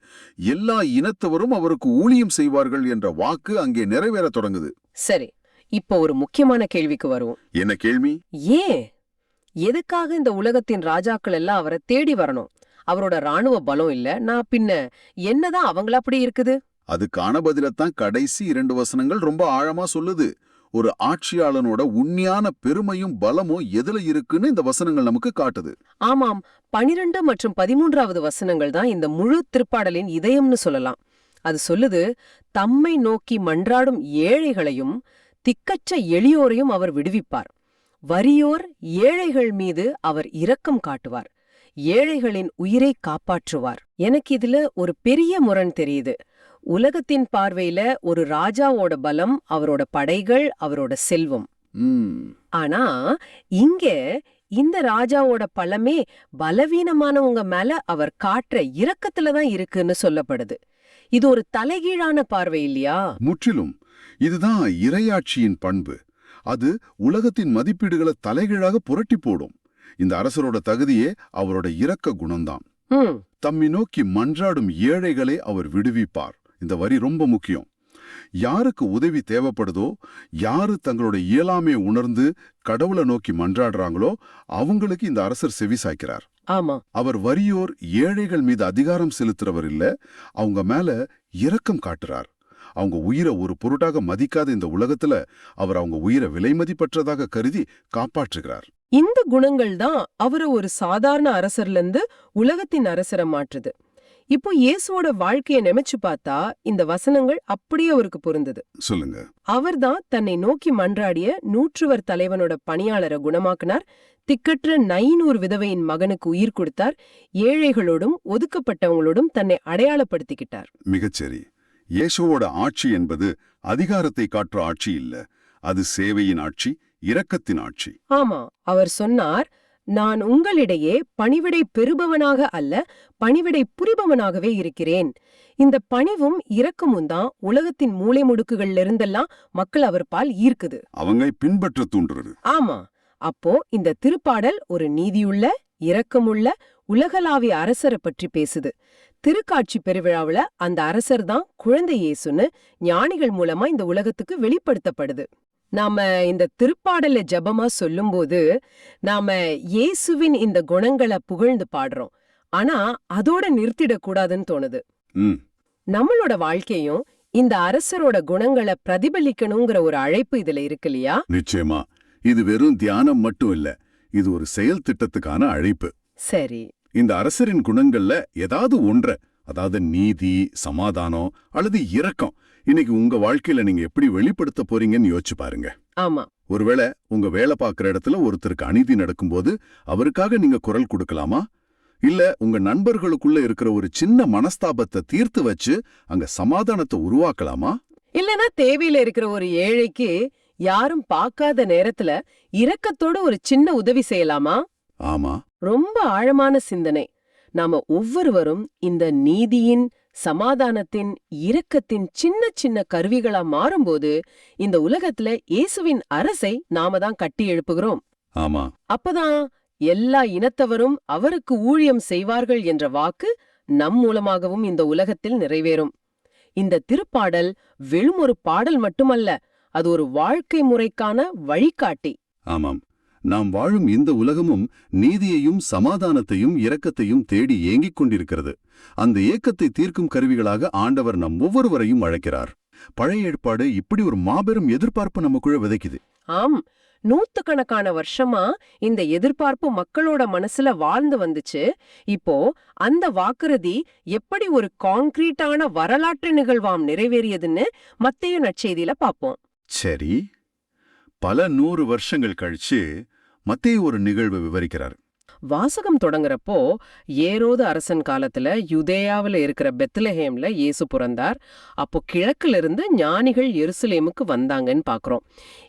எல்லா இனத்தவரும் அவருக்கு ஊழியம் செய்வார்கள் என்ற வாக்கு அங்கே நிறைவேற தொடங்குது. சரி, இப்போ ஒரு முக்கியமான கேள்விக்கு வருவோம். என்ன கேள்வி? ஏன், எதுக்காக இந்த உலகத்தின் ராஜாக்கள் எல்லாம் அவரை தேடி வரணும்? அவரோட ராணுவ பலம் இல்ல, நான் பின்ன என்னதான் அவங்கள அப்படி இருக்குது? அதுக்கான பதிலத்தான் கடைசி 2 வசனங்கள் ரொம்ப ஆழமா சொல்லுது. ஒரு ஆட்சியாளனோட உண்மையான பெருமையும் பலமும் எதுல இருக்குன்னு இந்த வசனங்கள் நமக்கு காட்டுது. ஆமாம், 12 மற்றும் 13வது வசனங்கள் தான் இந்த முழு திருப்பாடலின் இதயம்னு சொல்லலாம். அது சொல்லுது, தம்மை நோக்கி மன்றாடும் ஏழைகளையும் திக்கற்ற எளியோரையும் அவர் விடுவிப்பார். வறியோர் ஏழைகள் மீது அவர் இரக்கம் காட்டுவார். ஏழைகளின் உயிரை காப்பாற்றுவார். எனக்கு இதுல ஒரு பெரிய முரண் தெரியுது. உலகத்தின் பார்வையில ஒரு ராஜாவோட பலம், அவரோட படைகள், அவரோட செல்வம். ஆனா இங்க இந்த ராஜாவோட பலமே பலவீனமானவங்க மேல அவர் காட்டுற இரக்கத்துல தான் இருக்குன்னு சொல்லப்படுது. இது ஒரு தலைகீழான பார்வை இல்லையா? முற்றிலும். இதுதான் இறையாட்சியின் பண்பு. அது உலகத்தின் மதிப்பீடுகளை தலைகீழாக புரட்டி போடும். இந்த அரசரோட தகுதியே அவரோட இரக்க குணம்தான். தம்மை நோக்கி மன்றாடும் ஏழைகளை அவர் விடுவிப்பார். இந்த வரி ரொம்ப முக்கியம். யாருக்கு உதவி தேவைப்படுதோ, யாரு தங்களோட இயலாமையை உணர்ந்து கடவுளை நோக்கி மன்றாடுறாங்களோ அவங்களுக்கு இந்த அரசர் செவி சாய்க்கிறார். ஆமா, அவர் வறியோர் ஏழைகள் மீது அதிகாரம் செலுத்துறவர் இல்ல, அவங்க மேல இரக்கம் காட்டுறார். அவங்க உயிரை ஒரு பொருட்டாக மதிக்காத இந்த உலகத்துல அவர் அவங்க உயிரை விலை மதிப்பற்றதாக கருதி காப்பாற்றுகிறார். இந்த குணங்கள் தான் அவரை ஒரு சாதாரண அரசர்ல இருந்து உலகத்தின் அரசரை மாற்றுது. இப்போ இயேசுவோட வாழ்க்கையை நினைச்சு பார்த்தா இந்த வசனங்கள் அப்படியே அவருக்கு பொருந்தது. சொல்லுங்க. அவர்தான் தன்னை நோக்கி மன்றாடிய நூற்றுவர் தலைவனோட பணியாளரை குணமாக்கினார், திக்கற்ற 900 விதவையின் மகனுக்கு உயிர் கொடுத்தார், ஏழைகளோடும் ஒதுக்கப்பட்டவங்களோடும் தன்னை அடையாளப்படுத்திக்கிட்டார். மிகச்சரி. இயேசுவோட ஆட்சி என்பது அதிகாரத்தை காட்டுற ஆட்சி இல்ல, அது சேவையின் ஆட்சி, இரக்கத்தின் ஆட்சி. ஆமா, அவர் சொன்னார், நான் உங்களிடையே பணிவிடை பெறுபவனாக அல்ல, பணிவிடை புரிபவனாகவே இருக்கிறேன். இந்த பணிவும் இரக்கமும் தான் உலகத்தின் மூலை முடுக்குகள்ல இருந்தெல்லாம் மக்கள் அவர் பால் ஈர்க்குது, அவங்க பின்பற்ற தூண்டுறது. ஆமா. அப்போ இந்த திருப்பாடல் ஒரு நீதியுள்ள, இரக்கமுள்ள, உலகளாவிய அரசரை பற்றி பேசுது. திருக்காட்சி பெருவிழாவுல அந்த அரசர் தான் குழந்தை இயேசுன்னு ஞானிகள் மூலமா இந்த உலகத்துக்கு வெளிப்படுத்தப்படுது. நாம இந்த திருப்பாடல ஜபமா சொல்லும்போது நாம இயேசுவின் இந்த குணங்களை புகழ்ந்து பாடுறோம். ஆனா அதோட நிறுத்திடக்கூடாதுன்னு தோணுது. நம்மளோட வாழ்க்கையும் இந்த அரசரோட குணங்களை பிரதிபலிக்கணுங்கிற ஒரு அழைப்பு இதுல இருக்கு இல்லையா? நிச்சயமா. இது வெறும் தியானம் மட்டும் இல்ல, இது ஒரு செயல் திட்டத்துக்கான அழைப்பு. சரி, இந்த அரசரின் குணங்கள்ல ஏதாவது ஒன்ற, அதாவது நீதி, சமாதானம் அல்லது இரக்கம், இன்னைக்கு உங்க வாழ்க்கையில நீங்க எப்படி வெளிப்படுத்த போறீங்கன்னு யோசிச்சு பாருங்க. ஆமா. ஒருவேளை உங்க வேலை பார்க்குற இடத்துல ஒருத்தருக்கு அநீதி நடக்கும்போது அவருக்காக நீங்க குரல் கொடுக்கலாமா? இல்ல உங்க நண்பர்களுக்குள்ள இருக்கிற ஒரு சின்ன மனஸ்தாபத்தை தீர்த்து வச்சு அங்க சமாதானத்தை உருவாக்கலாமா? இல்லனா தேவையில இருக்கிற ஒரு ஏழைக்கு யாரும் பார்க்காத நேரத்துல இரக்கத்தோட ஒரு சின்ன உதவி செய்யலாமா? ஆமா, ரொம்ப ஆழமான சிந்தனை. நாம ஒவ்வொருவரும் இந்த நீதியின், சமாதானத்தின், இரக்கத்தின் சின்ன சின்ன கருவிகளா மாறும்போது இந்த உலகத்துல இயேசுவின் அரசை நாம தான் கட்டி எழுப்புகிறோம். ஆமா. அப்பதான் எல்லா இனத்தவரும் அவருக்கு ஊழியம் செய்வார்கள் என்ற வாக்கு நம் மூலமாகவும் இந்த உலகத்தில் நிறைவேறும். இந்த திருப்பாடல் வெறும் ஒரு பாடல் மட்டுமல்ல, அது ஒரு வாழ்க்கை முறைக்கான வழிகாட்டி. ஆமாம். நாம் வாழும் இந்த உலகமும் நீதியையும் சமாதானத்தையும் இரக்கத்தையும் தேடி ஏங்கிக் கொண்டிருக்கிறது. அந்த ஏக்கத்தை தீர்க்கும் கருவிகளாக ஆண்டவர் நம் ஒவ்வொருவரையும் அழைக்கிறார். பழைய ஏற்பாடு இப்படி ஒரு மாபெரும் எதிர்பார்ப்பு நமக்குள்ள விதைக்குது. ஆம், நூத்துக்கணக்கான வருஷமா இந்த எதிர்பார்ப்பு மக்களோட மனசுல வாழ்ந்து வந்துச்சு. இப்போ அந்த வாக்குறுதி எப்படி ஒரு கான்கிரீட்டான வரலாற்று நிகழ்வாம் நிறைவேறியதுன்னு மத்தேயு நற்செய்தியில பாப்போம். சரி, பல 100 வருஷங்கள் கழிச்சு மத்தேயு ஒரு நிகழ்வை விவரிக்கிறார். வாசகம் தொடங்குறப்போ ஏரோது அரசன் காலத்துல யுதேயாவில இருக்கிற பெத்லஹேம்ல இயேசு பிறந்தார். அப்போ கிழக்குல இருந்து ஞானிகள் எருசலேமுக்கு வந்தாங்கன்னு பாக்குறோம்.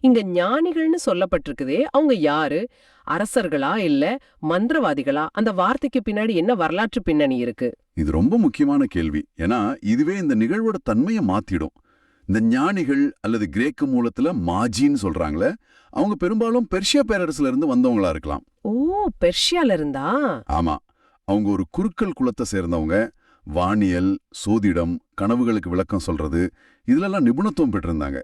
இங்க ஞானிகள்னு சொல்லப்பட்டிருக்குதே, அவங்க யாரு? அரசர்களா இல்ல மந்திரவாதிகளா? அந்த வார்த்தைக்கு பின்னாடி என்ன வரலாற்று பின்னணி இருக்கு? இது ரொம்ப முக்கியமான கேள்வி. ஏன்னா இதுவே இந்த நிகழ்வோட தன்மையை மாத்திடும். இந்த ஞானிகள் அல்லது கிரேக்க மூலத்துல மாஜின்னு சொல்றாங்களே, அவங்க பெரும்பாலும் பெர்ஷியா பேரரசுல இருந்து வந்தவங்களா இருக்கலாம். ஓ, பெர்ஷியால இருந்தா? ஆமா. அவங்க ஒரு குருக்கள் குலத்தை சேர்ந்தவங்க. வானியல், சோதிடம், கனவுகளுக்கு விளக்கம் சொல்றது, இதுலெல்லாம் நிபுணத்துவம் பெற்றிருந்தாங்க.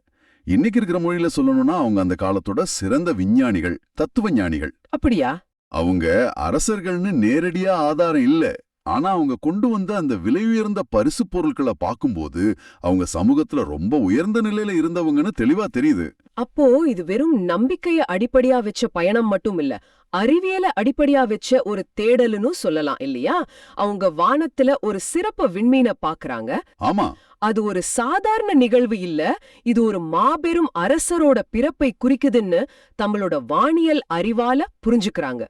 இன்னைக்கு இருக்கிற மொழியில சொல்லணும்னா அவங்க அந்த காலத்தோட சிறந்த விஞ்ஞானிகள், தத்துவ ஞானிகள். அப்படியா? அவங்க அரசர்கள்னு நேரடியா ஆதாரம் இல்ல. ஆனா அவங்க கொண்டு வந்த அந்த விலை உயர்ந்த பரிசு பொருட்களை பார்க்கும்போது அவங்க சமூகத்துல ரொம்ப உயர்ந்த நிலையில இருந்தவங்கன்னு தெளிவா தெரியுது. அப்போ இது வெறும் நம்பிக்கைய அடிப்படையா வச்ச பயணம் மட்டும் இல்ல, அறிவியல அடிப்படையா வச்ச ஒரு தேடலுன்னு சொல்லலாம் இல்லையா? அவங்க வானத்துல ஒரு சிறப்பு விண்மீனை பாக்குறாங்க. ஆமா. அது ஒரு சாதாரண நிகழ்வு இல்ல, இது ஒரு மாபெரும் அரசரோட பிறப்பை குறிக்குதுன்னு தங்களோட வானியல் அறிவால புரிஞ்சுக்கிறாங்க.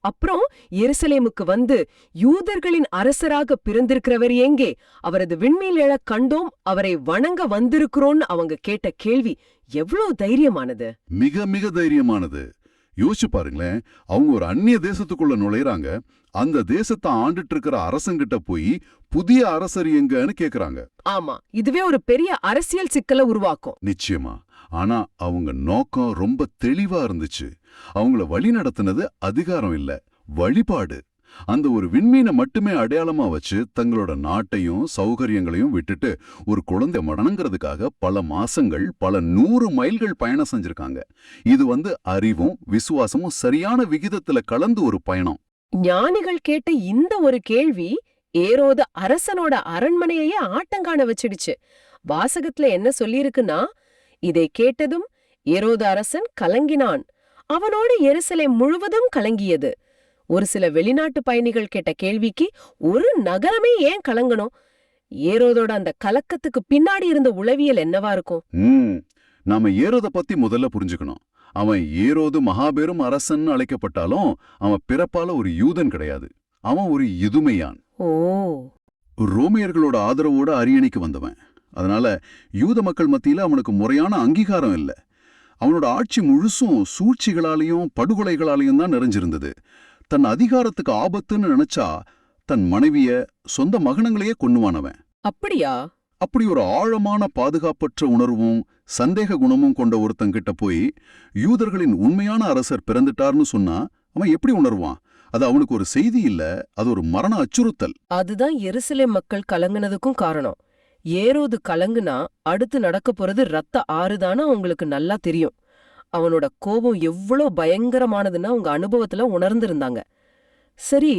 அப்புறம் எருசலேமுக்கு வந்து யூதர்களின் அரசராக பிறந்திருக்கிறவர் எங்கே, அவரது விண்மீன் எழக் கண்டோம், அவரை வணங்க வந்திருக்கிறோம்னு அவங்க கேட்ட கேள்வி எவ்வளவு தைரியமானது. மிக மிக தைரியமானது. யோசிச்சு பாருங்களேன், அவங்க ஒரு அந்நிய தேசத்துக்குள்ள நுழையறாங்க. அந்த தேசத்தை ஆண்டுட்டு இருக்கிற அரசங்கிட்ட போய் புதிய அரசர் எங்கன்னு கேக்குறாங்க. ஆமா, இதுவே ஒரு பெரிய அரசியல் சிக்கலை உருவாக்கும். நிச்சயமா. ஆனா அவங்க நோக்கம் ரொம்ப தெளிவா இருந்துச்சு. அவங்கள வழி நடத்தினது அதிகாரம் இல்ல, வழிபாடு. அந்த ஒரு விண்மீனை மட்டுமே அடையாளமா வச்சு தங்களோட நாட்டையும் சௌகரியங்களையும் விட்டுட்டு ஒரு குழந்தை மடங்கிறதுக்காக பல மாசங்கள், பல 100 மைல்கள் பயணம் செஞ்சிருக்காங்க. இது அறிவும் விசுவாசமும் சரியான விகிதத்துல கலந்து ஒரு பயணம். ஞானிகள் கேட்ட இந்த ஒரு கேள்வி ஏரோது அரசனோட அரண்மனையையே ஆட்டங்காண வச்சிடுச்சு. வாசகத்துல என்ன சொல்லியிருக்குன்னா, இதை கேட்டதும் ஏரோது அரசன் கலங்கினான், அவனோடு எருசலேம் முழுவதும் கலங்கியது. ஒரு சில வெளிநாட்டு பயணிகள் கேட்ட கேள்விக்கு ஒரு நகரமே ஏன் கலங்கணும்? ஏரோதோட அந்த கலக்கத்துக்கு பின்னாடி இருந்த உளவியல் என்னவா இருக்கும்? நாம ஏரோத பத்தி முதல்ல புரிஞ்சுக்கணும். அவன் ஏரோது மகாபெரும் அரசன் அழைக்கப்பட்டாலும் அவன் பிறப்பால ஒரு யூதன் கிடையாது. அவன் ஒரு யுதுமையான். ஓ, ரோமியர்களோட ஆதரவோட அரியணைக்கு வந்தவன். அதனால யூத மக்கள் மத்தியில அவனுக்கு முறையான அங்கீகாரம் இல்ல. அவனோட ஆட்சி முழுசும் சூழ்ச்சிகளாலையும் படுகொலைகளாலையும் தான் நிறைஞ்சிருந்தது. தன் அதிகாரத்துக்கு ஆபத்துன்னு நினைச்சா தன் மனைவிய, சொந்த மகனங்களையே கொன்னுவானவன். அப்படியா? அப்படி ஒரு ஆழமான பாதுகாப்பற்ற உணர்வும் சந்தேக குணமும் கொண்ட ஒருத்தங்கிட்ட போய் யூதர்களின் உண்மையான அரசர் பிறந்துட்டார்னு சொன்னா அவன் எப்படி உணர்வான்? அது அவனுக்கு ஒரு செய்தி இல்ல, அது ஒரு மரண அச்சுறுத்தல். அதுதான் எருசலேம் மக்கள் கலங்குனதுக்கும் காரணம். ஏரோது கலங்குனா அடுத்து நடக்க போறது ரத்த ஆறுதான்னு அவங்களுக்கு நல்லா தெரியும். அவனோட கோபம் எவ்வளோ பயங்கரமானதுன்னு அவங்க அனுபவத்துல உணர்ந்திருந்தாங்க. சரி,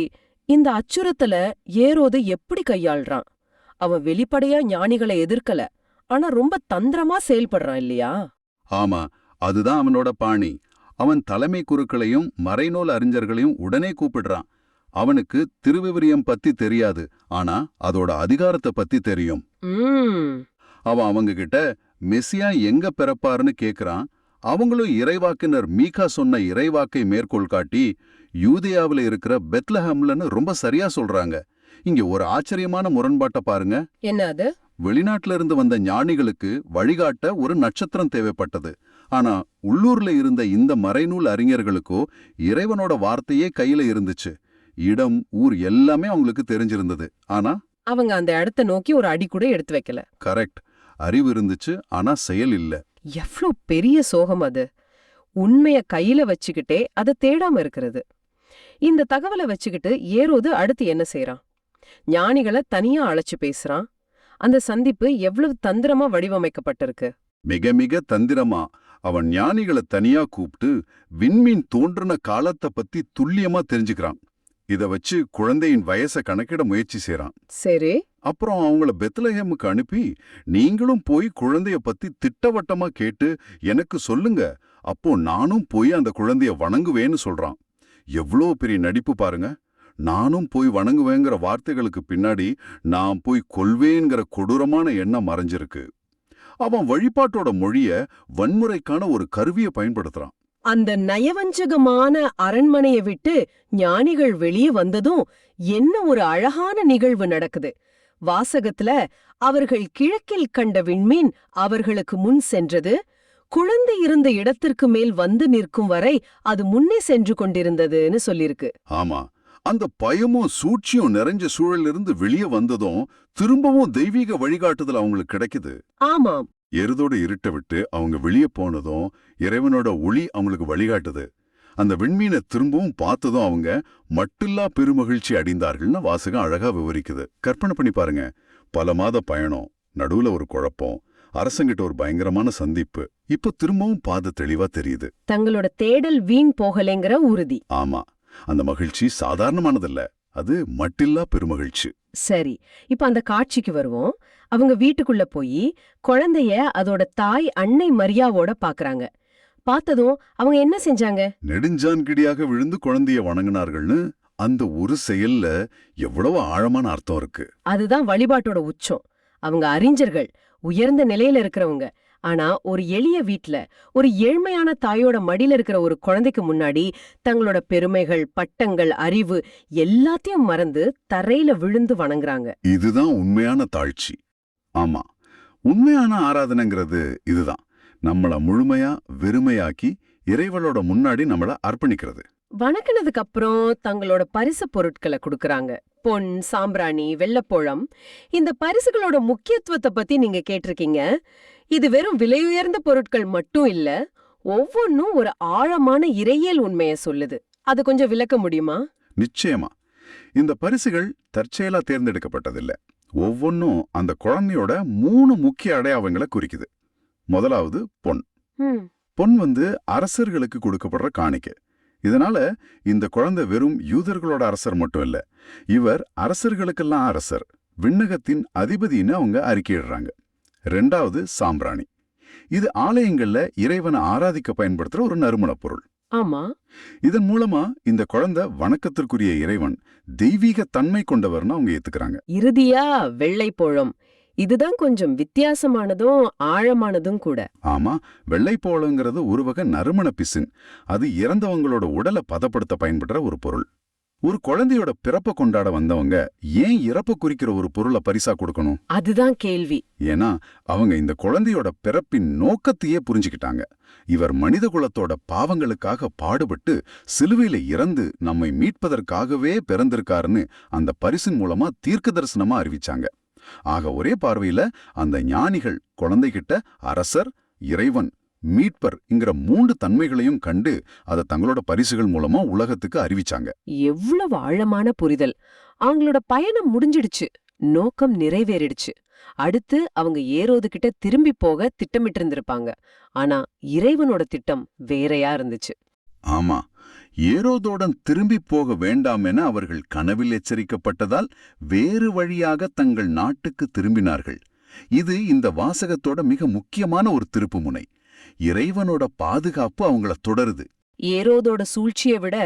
இந்த அச்சுறுத்தல ஏரோது எப்படி கையாள்றான்? அவன் வெளிப்படையா ஞானிகளை எதிர்க்கல, ஆனா ரொம்ப தந்திரமா செயல்படுறான் இல்லையா? ஆமா, அதுதான் அவனோட பாணி. அவன் தலைமை குருக்களையும் மறைநூல் அறிஞர்களையும் உடனே கூப்பிடுறான். அவனுக்கு திருவிவிரியம் பத்தி தெரியாது, ஆனா அதோட அதிகாரத்தை பத்தி தெரியும். அவன் அவங்க கிட்ட மெசியா எங்க பிறப்பாருன்னு கேக்குறான். அவங்களும் இறைவாக்கினர் மீகா சொன்ன இறைவாக்கை மேற்கோள் காட்டி யூதேயாவில் இருக்கிற பெத்லஹம்லன்னு ரொம்ப சரியா சொல்றாங்க. இங்க ஒரு ஆச்சரியமான முரண்பாட்டை பாருங்க. என்ன அது? வெளிநாட்டுல இருந்து வந்த ஞானிகளுக்கு வழிகாட்ட ஒரு நட்சத்திரம் தேவைப்பட்டது. ஆனா உள்ளூர்ல இருந்த இந்த மறைநூல் அறிஞர்களுக்கோ இறைவனோட வார்த்தையே கையில இருந்துச்சு. இடம், ஊர் எல்லாமே அவங்களுக்கு தெரிஞ்சிருந்தது. ஆனா அவங்க அந்த இடத்த நோக்கி ஒரு அடி கூட எடுத்து வைக்கல. கரெக்ட். அறிவு இருந்துச்சு, ஆனா செயல் இல்ல. எவ்ளோ பெரிய சோகம் அது! உண்மைய கையில வச்சுக்கிட்டே அதை தேடாம இருக்கிறது. இந்த தகவலை வச்சுக்கிட்டு ஏரோது அடுத்து என்ன செய்யறான்? ஞானிகளை தனியா அழைச்சு பேசுறான். அந்த சந்திப்பு எவ்வளவு தந்திரமா வடிவமைக்கப்பட்டிருக்கு! மிக மிக தந்திரமா. அவன் ஞானிகளை தனியா கூப்பிட்டு விண்மீன் தோன்றின காலத்தை பத்தி துல்லியமா தெரிஞ்சுக்கிறான். இத வச்சு குழந்தையின் வயசை கணக்கிட முயற்சி செய்றான். சரி. அப்புறம் அவங்கள பெத்லஹேமுக்கு அனுப்பி நீங்களும் போய் குழந்தைய பத்தி திட்டவட்டமா கேட்டு எனக்கு சொல்லுங்க, அப்போ நானும் போய் அந்த குழந்தைய வணங்குவேன்னு சொல்றான். எவ்வளோ பெரிய நடிப்பு பாருங்க! நானும் போய் வணங்குவேங்கிற வார்த்தைகளுக்கு பின்னாடி நான் போய் கொல்வேங்கிற கொடூரமான எண்ணம் மறைஞ்சிருக்கு. அவன் வழிபாட்டோட மொழிய வன்முறைக்கான ஒரு கருவியை பயன்படுத்துறான். அந்த நயவஞ்சகமான அரண்மனையை விட்டு ஞானிகள் வெளியே வந்ததும் என்ன ஒரு அழகான நிகழ்வு நடக்குது. வாசகத்துல அவர்கள் கிழக்கில் கண்ட விண்மீன் அவர்களுக்கு முன் சென்றது, குழந்தை இருந்த இடத்திற்கு மேல் வந்து நிற்கும் வரை அது முன்னே சென்று கொண்டிருந்ததுன்னு சொல்லிருக்கு. ஆமா, அந்த பயமும் சூழ்ச்சியும் நிறைஞ்ச சூழலிருந்து வெளியே வந்ததும் திரும்பவும் தெய்வீக வழிகாட்டுதல் அவங்களுக்கு கிடைக்குது. ஆமாம். எருதோட இருட்ட விட்டு அவங்க வெளியே போனதும் இறைவனோட ஒளி அவங்களுக்கு வழிகாட்டுது. அந்த விண்மீனை திரும்பவும் பார்த்ததும் அவங்க மட்டில்லா பெருமகிழ்ச்சி அடைந்தார்கள்னு வாசகம் அழகா விவரிக்குது. கற்பனை பண்ணி பாருங்க, பல மாத பயணம், நடுவுல ஒரு குழப்பம், அரசங்கிட்ட ஒரு பயங்கரமான சந்திப்பு. இப்ப திரும்பவும் பாதை தெளிவா தெரியுது. தங்களோட தேடல் வீண் போகலைங்கிற உறுதி. ஆமா, அந்த மகிழ்ச்சி சாதாரணமானதல்ல, அது மட்டில்லா பெருமகிழ்ச்சி. சரி, இப்ப அந்த காட்சிக்கு வருவோம். அவங்க வீட்டுக்குள்ள போய் குழந்தைய அதோட தாய் அன்னை மரியாவோட பாக்குறாங்க. பார்த்ததும் அவங்க என்ன செஞ்சாங்க? நெடுஞ்சான்கிடியாக விழுந்து குழந்தைய வணங்கினார்கள்னு அந்த ஒரு செயல்ல எவ்வளவு ஆழமான அர்த்தம் இருக்கு. அதுதான் வழிபாட்டோட உச்சம். அவங்க அறிஞர்கள், உயர்ந்த நிலையில இருக்கிறவங்க. ஆனா ஒரு எளிய வீட்ல ஒரு ஏழ்மையான தாயோட மடியில இருக்கிற ஒரு குழந்தைக்கு முன்னாடி தங்களோட பெருமைகள், பட்டங்கள், அறிவு எல்லாத்தையும் மறந்து தரையில விழுந்து வணங்குறாங்க. இதுதான் உண்மையான தாழ்ச்சி. ஆமா, உண்மையான ஆராதனைங்கிறது இதுதான். நம்மள முழுமையா வெறுமையாக்கி இறைவனோட முன்னாடி நம்மள அர்ப்பணிக்கிறது. வணக்கினதுக்கு அப்புறம் தங்களோட பரிசு பொருட்களை கொடுக்கறாங்க. பொன், சாம்பிராணி, வெள்ளப்பழம். இந்த பரிசுகளோட முக்கியத்துவத்தை பத்தி நீங்க கேட்டிருக்கீங்க. இது வெறும் விலையுயர்ந்த பொருட்கள் மட்டும் இல்ல, ஒவ்வொன்னும் ஒரு ஆழமான இறையியல் உண்மையை சொல்லுது. அது கொஞ்சம் விளக்க முடியுமா? நிச்சயமா. இந்த பரிசுகள் தற்செயலா தேர்ந்தெடுக்கப்பட்டதில்ல. ஒவ்வொன்னும் அந்த குழந்தையோட 3 முக்கிய அடையாளங்களை குறிக்குது. முதலாவது பொன். ம், பொன் அரசர்களுக்கு கொடுக்கப்படுற காணிக்கை. இதனால இந்த குழந்தை வெறும் யூதர்களோட அரசர் மட்டும் இல்ல, இவர் அரசர்களுக்கெல்லாம் அரசர், விண்ணகத்தின் அதிபதின்னு அவங்க அறிக்கையிடுறாங்க. 2வது சாம்பிராணி. இது ஆலயங்கள்ல இறைவனை ஆராதிக்க பயன்படுத்துற ஒரு நறுமணப் பொருள். ஆமா. இதன் மூலமா இந்த குழந்தை வணக்கத்திற்குரிய இறைவன் தெய்வீக தன்மை கொண்டவர்னு அவங்க ஏத்துக்கிறாங்க. இறுதியா வெள்ளைப்பழம். இதுதான் கொஞ்சம் வித்தியாசமானதும் ஆழமானதும் கூட. ஆமா, வெள்ளைப்போளங்கிறது ஒரு வகை நறுமண பிசின். அது இறந்தவங்களோட உடலை பதப்படுத்த பயன்படுற ஒரு பொருள். ஒரு குழந்தையோட பிறப்பை கொண்டாட வந்தவங்க ஏன் இறப்பை குறிக்கிற ஒரு பொருளை பரிசா கொடுக்கணும்? அதுதான் கேள்வி. ஏன்னா அவங்க இந்த குழந்தையோட பிறப்பின் நோக்கத்தையே புரிஞ்சுக்கிட்டாங்க. இவர் மனித குலத்தோட பாவங்களுக்காக பாடுபட்டு சிலுவையில இறந்து நம்மை மீட்பதற்காகவே பிறந்திருக்காருன்னு அந்த பரிசின் மூலமா தீர்க்க தரிசனமா அறிவிச்சாங்க. ஆக ஒரே பார்வையில அந்த ஞானிகள் குழந்தைகிட்ட அரசர், இறைவன், மீட்பர் இங்கிற 3 தன்மைகளையும் கண்டு அதை தங்களோட பரிசுகள் மூலமா உலகத்துக்கு அறிவிச்சாங்க. எவ்வளவு ஆழமான புரிதல். அவங்களோட பயணம் முடிஞ்சிடுச்சு, நோக்கம் நிறைவேறிடுச்சு. அடுத்து அவங்க ஏரோது கிட்ட திரும்பி போக திட்டமிட்டு இருந்திருப்பாங்க. ஆனா இறைவனோட திட்டம் வேறையா இருந்துச்சு. ஆமா, ஏரோதுடன் திரும்பி போக வேண்டாம் என அவர்கள் கனவில் எச்சரிக்கப்பட்டதால் வேறு வழியாக தங்கள் நாட்டுக்கு திரும்பினார்கள். இது இந்த வாசகத்தோட மிக முக்கியமான ஒரு திருப்புமுனை. இறைவனோட பாதுகாப்பு அவங்கள தொடருது. ஏரோதோட சூழ்ச்சியை விட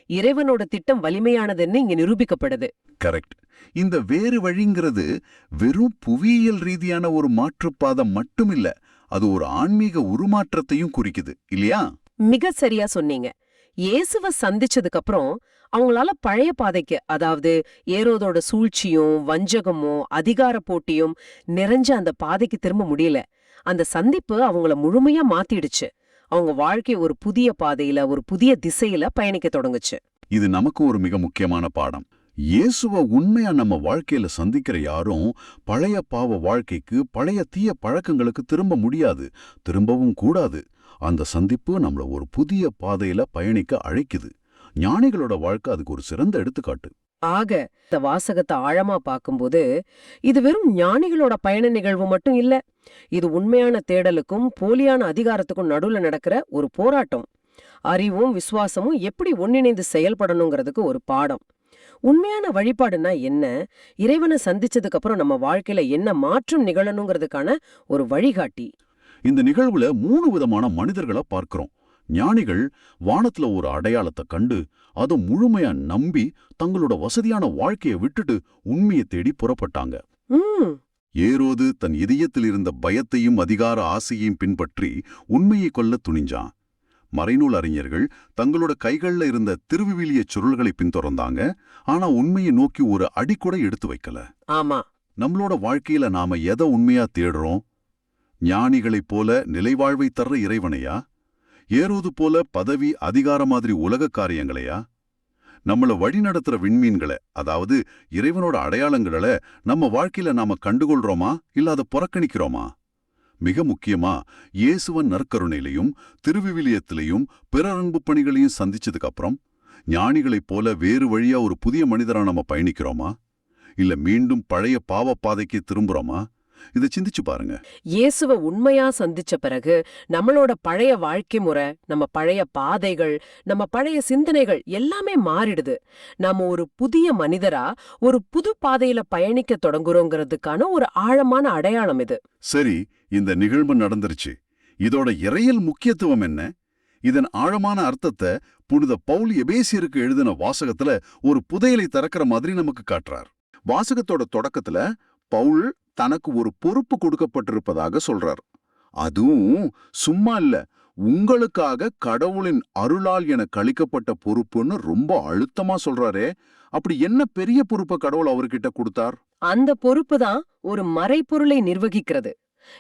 இறைவனோட திட்டம் வலிமையானதுன்னு இங்க நிரூபிக்கப்படுது. கரெக்ட். இந்த வேறு வழிங்கிறது வெறும் புவியியல் ரீதியான ஒரு மாற்றுப்பாதை மட்டுமில்ல, அது ஒரு ஆன்மீக உருமாற்றத்தையும் குறிக்குது இல்லையா? மிக சரியா சொன்னீங்க. இயேசுவ சந்திச்சதுக்கு அப்புறம் அவங்களால பழைய பாதைக்கு, அதாவது ஏரோதோட சூழ்ச்சியும் வஞ்சகமும் அதிகார போட்டியும் நிறைஞ்ச அந்த பாதைக்கு திரும்ப முடியல. அந்த சந்திப்பு அவங்கள முழுமையா மாத்திடுச்சு. அவங்க வாழ்க்கை ஒரு புதிய பாதையில, ஒரு புதிய திசையில பயணிக்க தொடங்குச்சு. இது நமக்கு ஒரு மிக முக்கியமான பாடம். இயேசுவ உண்மையா நம்ம வாழ்க்கையில சந்திக்கிற யாரும் பழைய பாவ வாழ்க்கைக்கு, பழைய தீய பழக்கங்களுக்கு திரும்ப முடியாது, திரும்பவும் கூடாது. அந்த சந்திப்பு நம்மள ஒரு புதிய பாதையில பயணிக்க அழைக்குது. ஞானிகளோட வாழ்க்கை அதுக்கு ஒரு சிறந்த எடுத்துக்காட்டு. ஆக இந்த வாசகத்தை ஆழமா பார்க்கும்போது இது வெறும் ஞானிகளோட பயண நிகழ்வு மட்டும் இல்ல, இது உண்மையான தேடலுக்கும் போலியான அதிகாரத்துக்கும் நடுவுல நடக்கிற ஒரு போராட்டம். அறிவும் விசுவாசமும் எப்படி ஒன்றிணைந்து செயல்படணுங்கிறதுக்கு ஒரு பாடம். உண்மையான வழிபாடுனா என்ன, இறைவனை சந்திச்சதுக்கு அப்புறம் நம்ம வாழ்க்கையில என்ன மாற்றம் நிகழணுங்கிறதுக்கான ஒரு வழிகாட்டி. இந்த நிகழ்வுல 3 விதமான மனிதர்களை பார்க்கிறோம். ஞானிகள் வானத்துல ஒரு அடையாளத்தை கண்டு அதை முழுமையா நம்பி தங்களோட வசதியான வாழ்க்கையை விட்டுட்டு உண்மையை தேடி புறப்பட்டாங்க. ஏரோது தன் இதயத்தில் இருந்த பயத்தையும் அதிகார ஆசையையும் பின்பற்றி உண்மையை கொல்ல துணிஞ்சான். மறைநூல் அறிஞர்கள் தங்களோட கைகள்ல இருந்த திருவிவிலிய சுருள்களை பின்தொடர்ந்தாங்க. ஆனா உண்மையை நோக்கி ஒரு அடி கூட எடுத்து வைக்கல. ஆமா, நம்மளோட வாழ்க்கையில நாம எதை உண்மையா தேடுறோம்? ஞானிகளைப் போல நிலைவாழ்வை தர்ற இறைவனையா? ஏரோது போல பதவி, அதிகார மாதிரி உலக காரியங்களையா? நம்மள வழிநடத்துற விண்மீன்களை, அதாவது இறைவனோட அடையாளங்களை நம்ம வாழ்க்கையில நாம கண்டுகொள்றோமா இல்ல அதை புறக்கணிக்கிறோமா? மிக முக்கியமா இயேசுவன் நற்கருணையிலையும் திருவிவிலியத்திலையும் பிற அன்பு பணிகளையும் சந்திச்சதுக்கு அப்புறம் ஞானிகளைப் போல வேறு வழியா ஒரு புதிய மனிதரா நம்ம பயணிக்கிறோமா இல்ல மீண்டும் பழைய பாவப்பாதைக்கு திரும்புறோமா? இதை சிந்திச்சு பாருங்க. இயேசுவ உண்மையா சந்திச்ச பிறகு நம்மளோட பழைய வாழ்க்கை முறை, நம்ம பழைய பாதைகள், நம்ம பழைய சிந்தனைகள் எல்லாமே மாறிடுது. நாம ஒரு புதிய மனிதரா ஒரு புது பாதையில பயணிக்க தொடங்குறோங்கிறதுக்கான ஒரு ஆழமான அடையாளம் இது. சரி, இந்த நிகழ்வு நடந்துருச்சு. இதோட இறையியல் முக்கியத்துவம் என்ன? இதன் ஆழமான அர்த்தத்தை புனித பவுல் எபேசியருக்கு எழுதின வாசகத்துல ஒரு புதையலை திறக்கிற மாதிரி நமக்கு காட்டுறார். வாசகத்தோட தொடக்கத்துல பவுல் தனக்கு ஒரு பொறுப்பு கொடுக்கப்பட்டிருப்பதாக சொல்றார். அதுவும் சும்மா இல்ல, உங்களுக்காக கடவுளின் அருளால் எனக்கு அளிக்கப்பட்ட பொறுப்புன்னு ரொம்ப அழுத்தமா சொல்றாரே. அப்படி என்ன பெரிய பொறுப்பை கடவுள் அவர்கிட்ட கொடுத்தார்? அந்த பொறுப்பு தான் ஒரு மறைப்பொருளை நிர்வகிக்கிறது.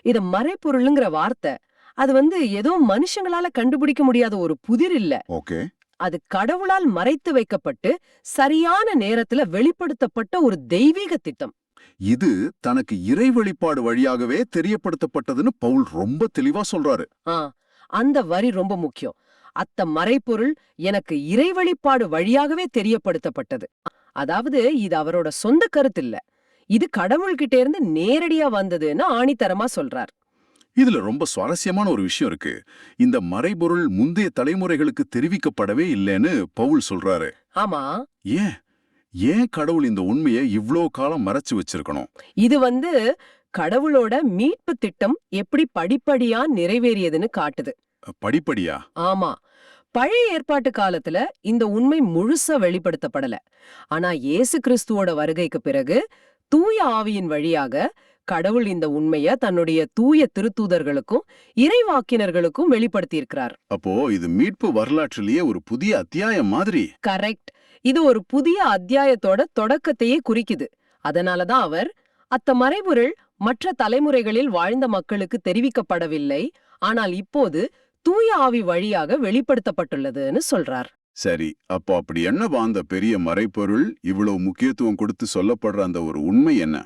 இது மறைப்பொருளுங்கிற வார்த்தை அது ஏதோ மனுஷங்களால கண்டுபிடிக்க முடியாத ஒரு புதிர் இல்ல. ஓகே. அது கடவுளால் மறைத்து வைக்கப்பட்டு சரியான நேரத்துல வெளிப்படுத்தப்பட்ட ஒரு தெய்வீக திட்டம். இது தனக்கு இறை வெளிப்பாடு வழியாகவே தெரியப்படுத்தப்பட்டதுன்னு பவுல் ரொம்ப தெளிவா சொல்றாரு. அந்த வரி ரொம்ப முக்கியம். அத்த மறைப்பொருள் எனக்கு இறை வெளிப்பாடு வழியாகவே தெரியப்படுத்தப்பட்டது. அதாவது இது அவரோட சொந்த கருத்து இல்ல, இது கடவுள்கிட்ட இருந்து நேரடியா வந்ததுன்னு ஆணித்தரமா சொல்றார். இதுல ரொம்ப சுவாரஸ்யமான ஒரு விஷயம் இருக்கு. இந்த மறைபொருள் முந்தைய தலைமுறைகளுக்கு தெரிவிக்கப்படவே இல்லைன்னு பவுல் சொல்றாரு. ஆமா. ஏன் ஏன் கடவுள் இந்த உண்மையை இவ்ளோ காலம் மறைச்சு வச்சிருக்கணும்? இது கடவுளோட மீட்பு திட்டம் எப்படி படிப்படியா நிறைவேறியதுன்னு காட்டுது. படிப்படியா? ஆமா. பழைய ஏற்பாட்டு காலத்துல இந்த உண்மை முழுசா வெளிப்படுத்தப்படல. ஆனா இயேசு கிறிஸ்துவோட வருகைக்கு பிறகு தூய ஆவியின் வழியாக கடவுள் இந்த உண்மைய தன்னுடைய தூய திருத்தூதர்களுக்கும் இறைவாக்கினர்களுக்கும் வெளிப்படுத்தியிருக்கிறார். அப்போ இது மீட்பு வரலாற்றிலேயே ஒரு புதிய அத்தியாயம் மாதிரி. கரெக்ட். இது ஒரு புதிய அத்தியாயத்தோட தொடக்கத்தையே குறிக்குது. அதனாலதான் அவர் அத்த மறைபொருள் மற்ற தலைமுறைகளில் வாழ்ந்த மக்களுக்கு தெரிவிக்கப்படவில்லை, ஆனால் இப்போது தூய ஆவி வழியாக வெளிப்படுத்தப்பட்டுள்ளதுன்னு சொல்றார். சரி, அப்போ அப்படி என்னவா அந்த பெரிய மறைப்பொருள்? இவ்வளவு முக்கியத்துவம் கொடுத்து சொல்லப்படுற அந்த ஒரு உண்மை என்ன?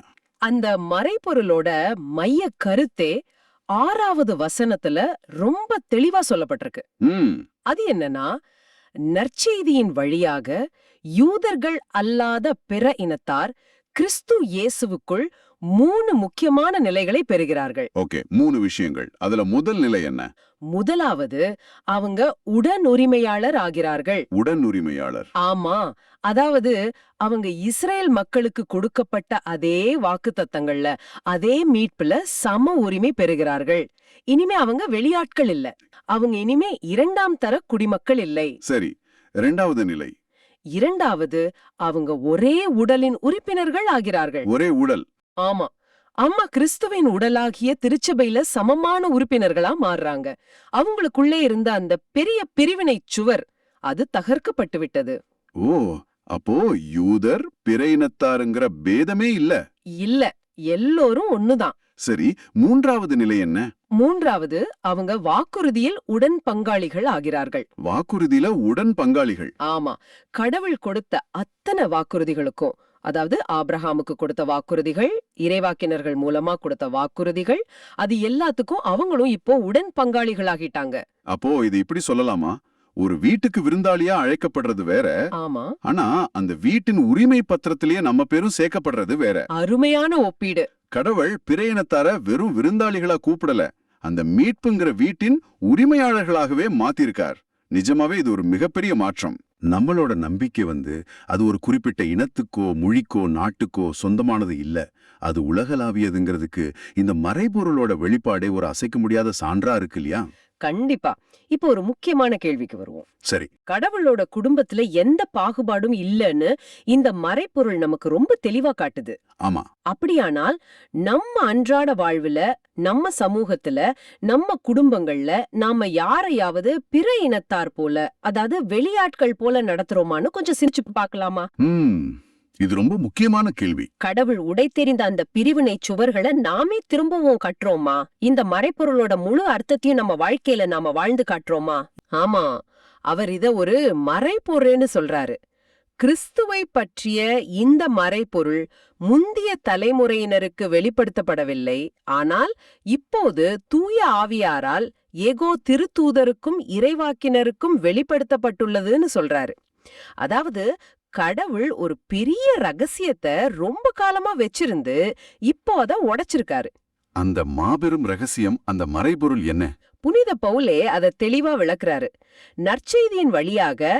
அந்த மறைப்பொருளோட மைய கருத்தே 6வது வசனத்துல ரொம்ப தெளிவா சொல்லப்பட்டிருக்கு. அது என்னன்னா, நற்செய்தியின் வழியாக யூதர்கள் அல்லாத பிற இனத்தார் கிறிஸ்து இயேசுவுக்குள் 3 முக்கியமான நிலைகளை பெறுகிறார்கள். ஓகே, 3 விஷயங்கள். அதுல முதல் நிலை என்ன? முதலாவது, அவங்க உடனுரிமையாளர் ஆகிறார்கள். உடனுரிமையாளர்? ஆமா. அதாவது அவங்க இஸ்ரேல் மக்களுக்கு கொடுக்கப்பட்ட அதே வாக்குத்தத்தங்கள்ல, அதே மீட்புல சம உரிமை பெறுகிறார்கள். இனிமே அவங்க வெளியாட்கள் இல்ல. அவங்க இனிமே 2ஆம் தர குடிமக்கள் இல்லை. சரி, 2வது நிலை? இரண்டாவது, அவங்க ஒரே உடலின் உறுப்பினர்கள் ஆகிறார்கள். ஒரே உடல்? ஆமா. அம்மா கிறிஸ்துவின் உடலாகிய திருச்சபையில சமமான உறுப்பினர்களா மாறுறாங்க. அவங்களுக்குள்ளே இருந்த அந்த பெரிய பிரிவினை சுவர் அது தகர்க்கப்பட்டு விட்டது. ஓ, அப்போ யூதர் பிற இனத்தாருங்கிற பேதமே இல்ல? இல்ல, எல்லோரும் ஒண்ணுதான். சரி, 3வது நிலை என்ன? மூன்றாவது, அவங்க வாக்குறுதியில் உடன் பங்காளிகள் ஆகிறார்கள். வாக்குறுதியில உடன் பங்காளிகள்? ஆமா. கடவுள் கொடுத்த அத்தனை வாக்குறுதிகளுக்கும், அதாவது ஆபிரகாமுக்கு கொடுத்த வாக்குறுதிகள், இறைவாக்கினர்கள் மூலமா கொடுத்த வாக்குறுதிகள், அது எல்லாத்துக்கும் அவங்களும் இப்போ உடன் பங்காளிகளாகிட்டாங்க. அப்போ இது இப்படி சொல்லலாமா? ஒரு வீட்டுக்கு விருந்தாளியா அழைக்கப்படுறது வேற, ஆமா, ஆனா அந்த வீட்டின் உரிமை பத்திரத்திலேயே நம்ம பேரும் சேர்க்கப்படுறது வேற. அருமையான ஒப்பீடு. கடவுள் பிற இனத்தார வெறும் விருந்தாளிகளா கூப்பிடல, அந்த மீட்புங்கிற வீட்டின் உரிமையாளர்களாகவே மாத்திருக்கார். நிஜமாவே இது ஒரு மிகப்பெரிய மாற்றம். நம்மளோட நம்பிக்கை அது ஒரு குறிப்பிட்ட இனத்துக்கோ மொழிக்கோ நாட்டுக்கோ சொந்தமானது இல்ல, அது உலகளாவியதுங்கிறதுக்கு இந்த மறைபொருளோட வெளிப்பாடே ஒரு அசைக்க முடியாத சான்றா இருக்கு இல்லையா? கண்டிப்பா. இப்போ ஒரு முக்கியமான கேள்விக்கு வருவோம். சரி, கடவுளோட குடும்பத்துல எந்த பாகுபாடும் இல்லன்னு இந்த மறைப்பொருள் நமக்கு ரொம்ப தெளிவா காட்டுது. ஆமா. அப்படியானால் நம்ம அன்றாட வாழ்வுல, நம்ம சமூகத்துல, நம்ம குடும்பங்கள்ல நாம யாரையாவது பிற இனத்தார் போல, அதாவது வெளியாட்கள் போல நடத்துறோமான்னு கொஞ்சம் சிரிச்சு பார்க்கலாமா? இது ரொம்ப முக்கியமான கேள்வி. கடவுள் உடைத்தெறிந்த அந்த பிரிவினை சுவர்களை நாமே திரும்பவும் கட்டுறோமா? இந்த மறைப்பொருளோட முழு அர்த்தத்தையும் நம்ம வாழ்க்கையில நாம வாழ்ந்து காட்டுறோமா? ஆமா, அவர் இத ஒரு மறைப்பொருள்னு சொல்றாரு. கிறிஸ்துவை பற்றிய இந்த மறைப்பொருள் முந்திய தலைமுறையினருக்கு வெளிப்படுத்தப்படவில்லை, ஆனால் இப்போது தூய ஆவியாரால் ஏகோ திருத்தூதருக்கும் இறைவாக்கினருக்கும் வெளிப்படுத்தப்பட்டுள்ளதுன்னு சொல்றாரு. அதாவது கடவுள் ஒரு பெரிய ரகசியத்தை ரொம்ப காலமா வச்சிருந்து இப்போ அத உடைச்சிருக்காரு. அந்த மாபெரும் ரகசியம், அந்த மறைபொருள் என்ன? புனித பவுலே அதை தெளிவா விளக்குறாரு. நற்செய்தியின் வழியாக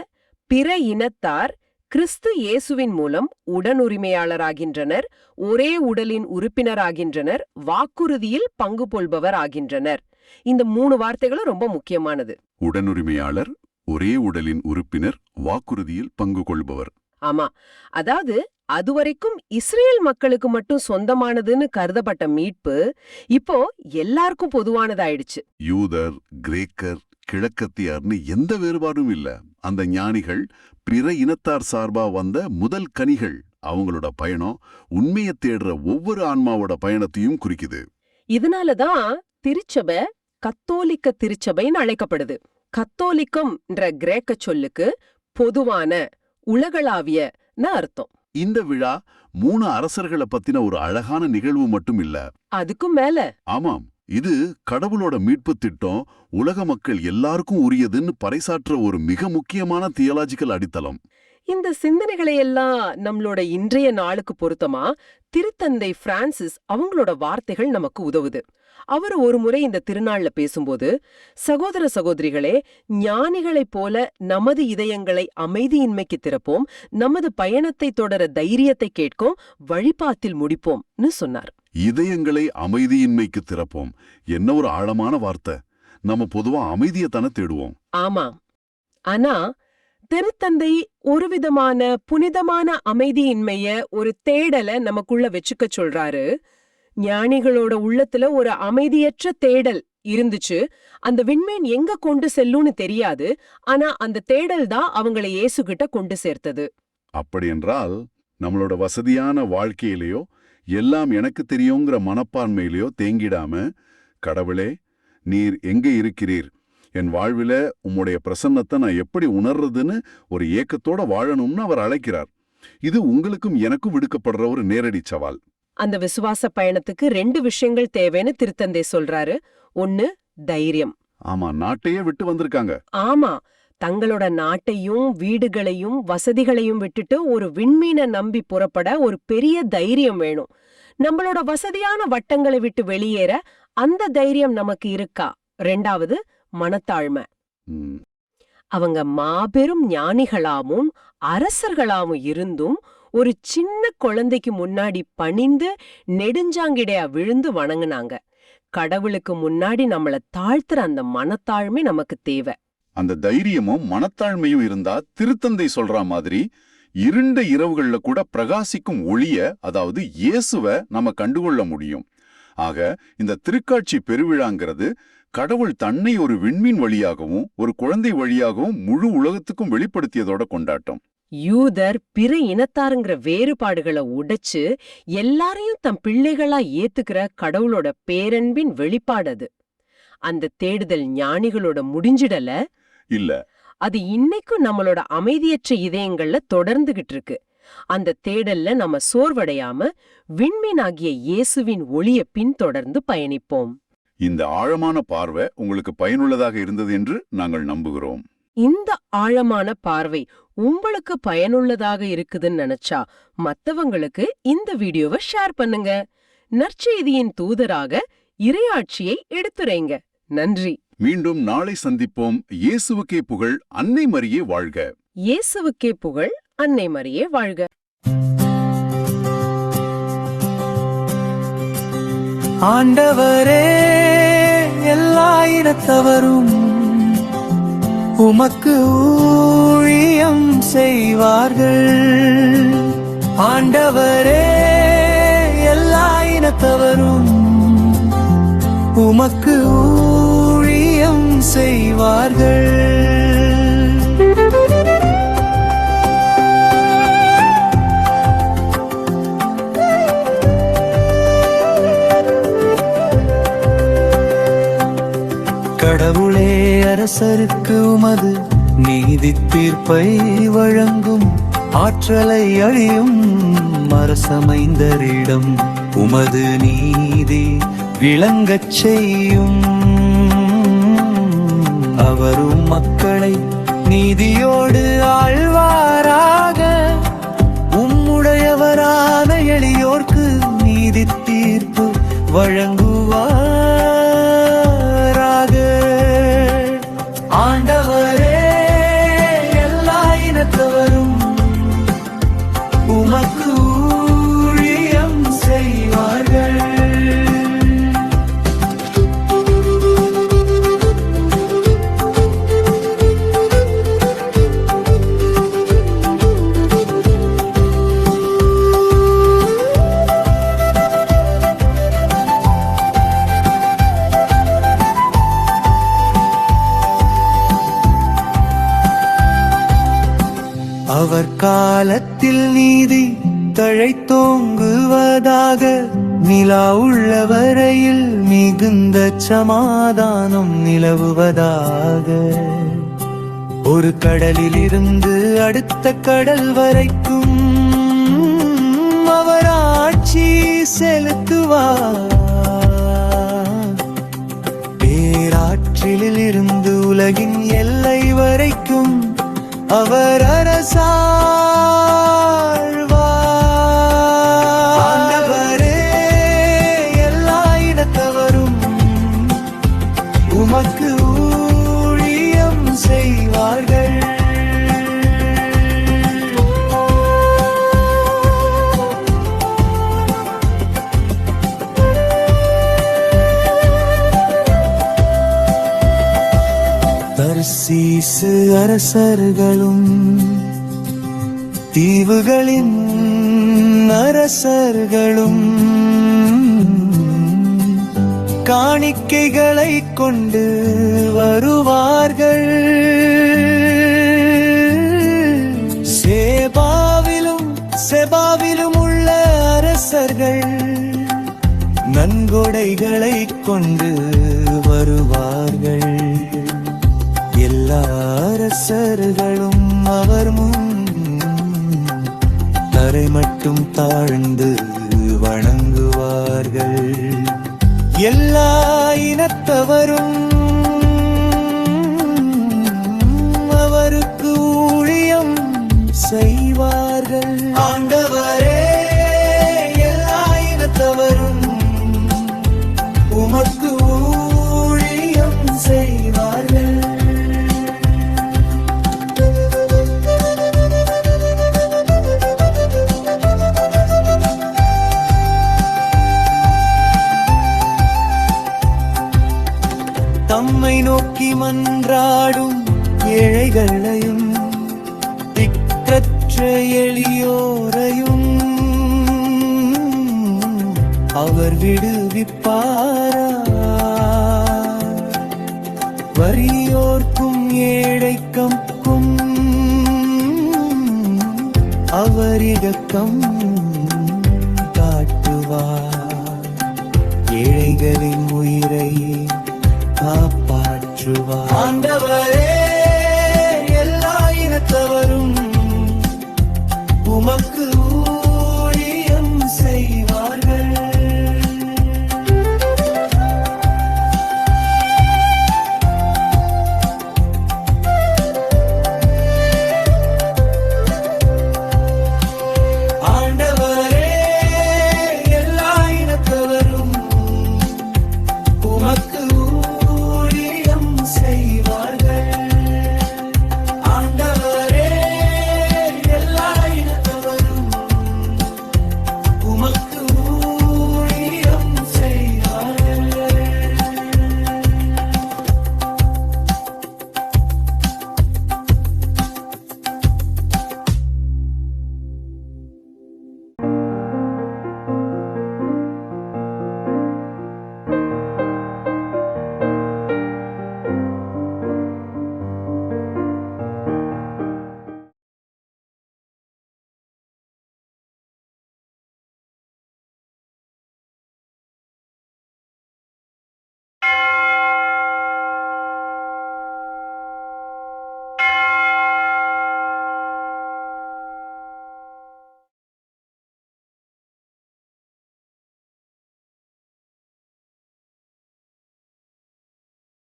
பிற இனத்தார் கிறிஸ்து இயேசுவின் மூலம் உடனுரிமையாளராகின்றனர், ஒரே உடலின் உறுப்பினராகின்றனர், வாக்குறுதியில் பங்கு கொள்பவர் ஆகின்றனர். இந்த 3 வார்த்தைகளும் ரொம்ப முக்கியமானது. உடனுரிமையாளர், ஒரே உடலின் உறுப்பினர், வாக்குறுதியில் பங்கு கொள்பவர். ஆமா, அதாவது அதுவரைக்கும் இஸ்ரேல் மக்களுக்கு மட்டும் சொந்தமானதுன்னு கருதப்பட்ட மீட்பு இப்போ எல்லாருக்கும் பொதுவானதாயிடுச்சு. யூதர், கிரேக்கர், கிழக்கத்தியார்னு எந்த வேறுபாடும் இல்ல. அந்த ஞானிகள் பிற இனத்தார் சார்பா வந்த முதல் கனிகள். அவங்களோட பயணம் உண்மையை தேடுற ஒவ்வொரு ஆன்மாவோட பயணத்தையும் குறிக்குது. இதனாலதான் திருச்சபை கத்தோலிக்க திருச்சபைன்னு அழைக்கப்படுது. கத்தோலிக்கம்ன்ற கிரேக்க சொல்லுக்கு பொதுவான, உலகளாவியன்னு அர்த்தம். இந்த விழா 3 அரசர்களை பத்தின ஒரு அழகான நிகழ்வு மட்டும் இல்ல. அதுக்கும் மேல. ஆமாம், இது கடவுளோட மீட்பு திட்டம் உலக மக்கள் எல்லாருக்கும் உரியதுன்னு பறைசாற்ற ஒரு மிக முக்கியமான தியாலஜிக்கல் அடித்தளம். இந்த சிந்தனைகளை எல்லாம் நம்மளோட இன்றைய நாளுக்கு பொருத்தமா திருத்தந்தை பிரான்சிஸ் அவங்களோட வார்த்தைகள் நமக்கு உதவுது. அவர் ஒரு முறை இந்த திருநாள்ல பேசும்போது, சகோதர சகோதரிகளே, ஞானிகளைப் போல நமது இதயங்களை அமைதியின்மைக்கு திறப்போம், நமது பயணத்தை தொடர தைரியத்தை கேட்கும், வழிபாத்தில் முடிப்போம்னு சொன்னார். இதயங்களை அமைதியின்மைக்கு திறப்போம். என்ன ஒரு ஆழமான வார்த்தை. நம்ம பொதுவா அமைதியைத்தானே தேடுவோம். ஆமா, ஆனா திருத்தந்தை ஒரு விதமான புனிதமான அமைதியின்மைய, ஒரு தேடல நமக்குள்ள வச்சுக்க சொல்றாரு. ஞானிகளோட உள்ளத்துல ஒரு அமைதியற்ற தேடல் இருந்துச்சு. அந்த விண்மீன் எங்க கொண்டு செல்லும்னு தெரியாது, ஆனா அந்த தேடல் தான் அவங்களை இயேசுகிட்ட கொண்டு சேர்த்தது. அப்படியென்றால் நம்மளோட வசதியான வாழ்க்கையிலேயோ எல்லாம் எனக்கு தெரியுங்கிற மனப்பான்மையிலேயோ தேங்கிடாம, கடவுளே நீர் எங்க இருக்கிறீர், என் வாழ்வில உம்முடைய பிரசன்னத்தை நான் எப்படி உணர்றதுன்னு ஒரு ஏக்கத்தோட வாழணும்னு அவர் அழைக்கிறார். இது உங்களுக்கும் எனக்கும் விடுக்கப்படுற ஒரு நேரடி சவால். அந்த விசுவாச பயணத்துக்கு 2 விஷயங்கள் தேவைன்னு திருத்தந்தை சொல்றாரு. 1, தைரியம். ஆமா, நாட்டையே விட்டு வந்திருக்காங்க. ஆமா, தங்களோட நாட்டையும் வீடுகளையும் வசதிகளையும் விட்டுட்டு ஒரு விண்மீனை நம்பி புறப்பட ஒரு பெரிய தைரியம் வேணும். நம்மளோட வசதியான வட்டங்களை விட்டு வெளியேற அந்த தைரியம் நமக்கு இருக்கா? 2வது, மனத்தாழ்மை. அவங்க மாபெரும் ஞானிகளாவும் அரசர்களாவும் இருந்தும் ஒரு சின்ன குழந்தைக்கு முன்னாடி பணிந்து நெடுஞ்சாங்கிடையா விழுந்து வணங்குனாங்க. கடவுளுக்கு முன்னாடி நம்மள தாழ்த்துற அந்த மனத்தாழ்மை நமக்கு தேவை. அந்த தைரியமும் மனத்தாழ்மையும் இருந்தா திருத்தந்தை சொல்ற மாதிரி இருண்ட இரவுகள்ல கூட பிரகாசிக்கும் ஒளிய, அதாவது இயேசுவை நம்ம கண்டுகொள்ள முடியும். ஆக இந்த திருக்காட்சி பெருவிழாங்கிறது கடவுள் தன்னை ஒரு விண்மீன் வழியாகவும் ஒரு குழந்தை வழியாகவும் முழு உலகத்துக்கும் வெளிப்படுத்தியதோட கொண்டாட்டம். யூதர் பிற இனத்தாருங்கிற வேறுபாடுகளை உடைச்சு எல்லாரையும் தம் பிள்ளைகளா ஏத்துக்கிற கடவுளோட பேரன்பின் வெளிப்பாடு அது. அந்த தேடுதல் ஞானிகளோட முடிஞ்சிடல இல்ல, அது இன்னைக்கும் நம்மளோட அமைதியற்ற இதயங்கள்ல தொடர்ந்துகிட்டு இருக்கு. அந்த தேடல்ல நம்ம சோர்வடையாம விண்மீனாகிய இயேசுவின் ஒளிய பின்தொடர்ந்து பயணிப்போம். இந்த ஆழமான பார்வை உங்களுக்கு பயனுள்ளதாக இருந்தது என்று நாங்கள் நம்புகிறோம். இந்த ஆழமான பார்வை உங்களுக்கு பயனுள்ளதாக இருக்குதுன்னு நினைச்சா மத்தவங்களுக்கு இந்த வீடியோவை ஷேர் பண்ணுங்க. நற்செய்தியின் தூதராக இறையாட்சியை எடுத்துரைங்க. நன்றி. மீண்டும் நாளை சந்திப்போம். இயேசுவுக்கே புகழ், அன்னை மரியே வாழ்க. இயேசுவுக்கே புகழ், அன்னை மரியே வாழ்க. ஆண்டவரே, எல்லா இனத்தவரும் உமக்கு ஊழியம் செய்வார்கள். ஆண்டவரே, எல்லா இனத்தவரும் உமக்கு ஊழியம் செய்வார்கள். கடவுளே, அரசருக்கு உமது நீதி தீர்ப்பை வழங்கும் ஆற்றலை அழியும் அரசமைந்தரிடம் உமது நீதி விளங்கச் செய்யும். அவரும் மக்களை நீதியோடு ஆழ்வாராக. உம்முடையவரான எளியோர்க்கு நீதி தீர்ப்பு வழங்குவார். ஆண்டவரே, எல்லா இனத்தவரும் உமக்கு ஊழியம் செய்வார்கள். அவர் காலத்தில் நீதி தழைத்தோங்குவதாக, நிலா உள்ள வரையில் மிகுந்த சமாதானம் நிலவுவதாக. ஒரு கடலில் இருந்து அடுத்த கடல் வரைக்கும் அவர் ஆட்சி செலுத்துவார். பேராற்றிலில் இருந்து உலகின் எல்லை வரைக்கும் அவர் அரசாழ்வார். ஆண்டவரே, எல்லா இனத்தவரும் உமக்கு ஊழியம் செய்வார்கள். தர்சீசு அரசர்களும் தீவுகளின் அரசர்களும் காணிக்கைகளை கொண்டு வருவார்கள். செபாவிலும் உள்ள அரசர்கள் நன்கொடைகளை கொண்டு வருவார்கள். எல்லா அரசர்களும் அவர் முன் தரை மட்டும் தாழ்ந்து வணங்குவார்கள். எல்லா இனத்தவரும் அவருக்கு ஊழியம் செய்வார்கள். ஆண்டவரே, எல்லா இனத்தவரும் உமக்கு ஊழியம் செய்வார்கள். தம்மை நோக்கி மன்றாடும் ஏழைகளையும் திக்கற்ற எளியோரையும் அவர் விடுவிப்பாரா. வறியோர்க்கும் ஏழைக்கும் அவர் இரக்கம் காட்டுவார். ஏழைகளின் உயிரை காப்பாற்றுவார். ஆண்டவரே, எல்லா இனத்தவரும் உமக்கு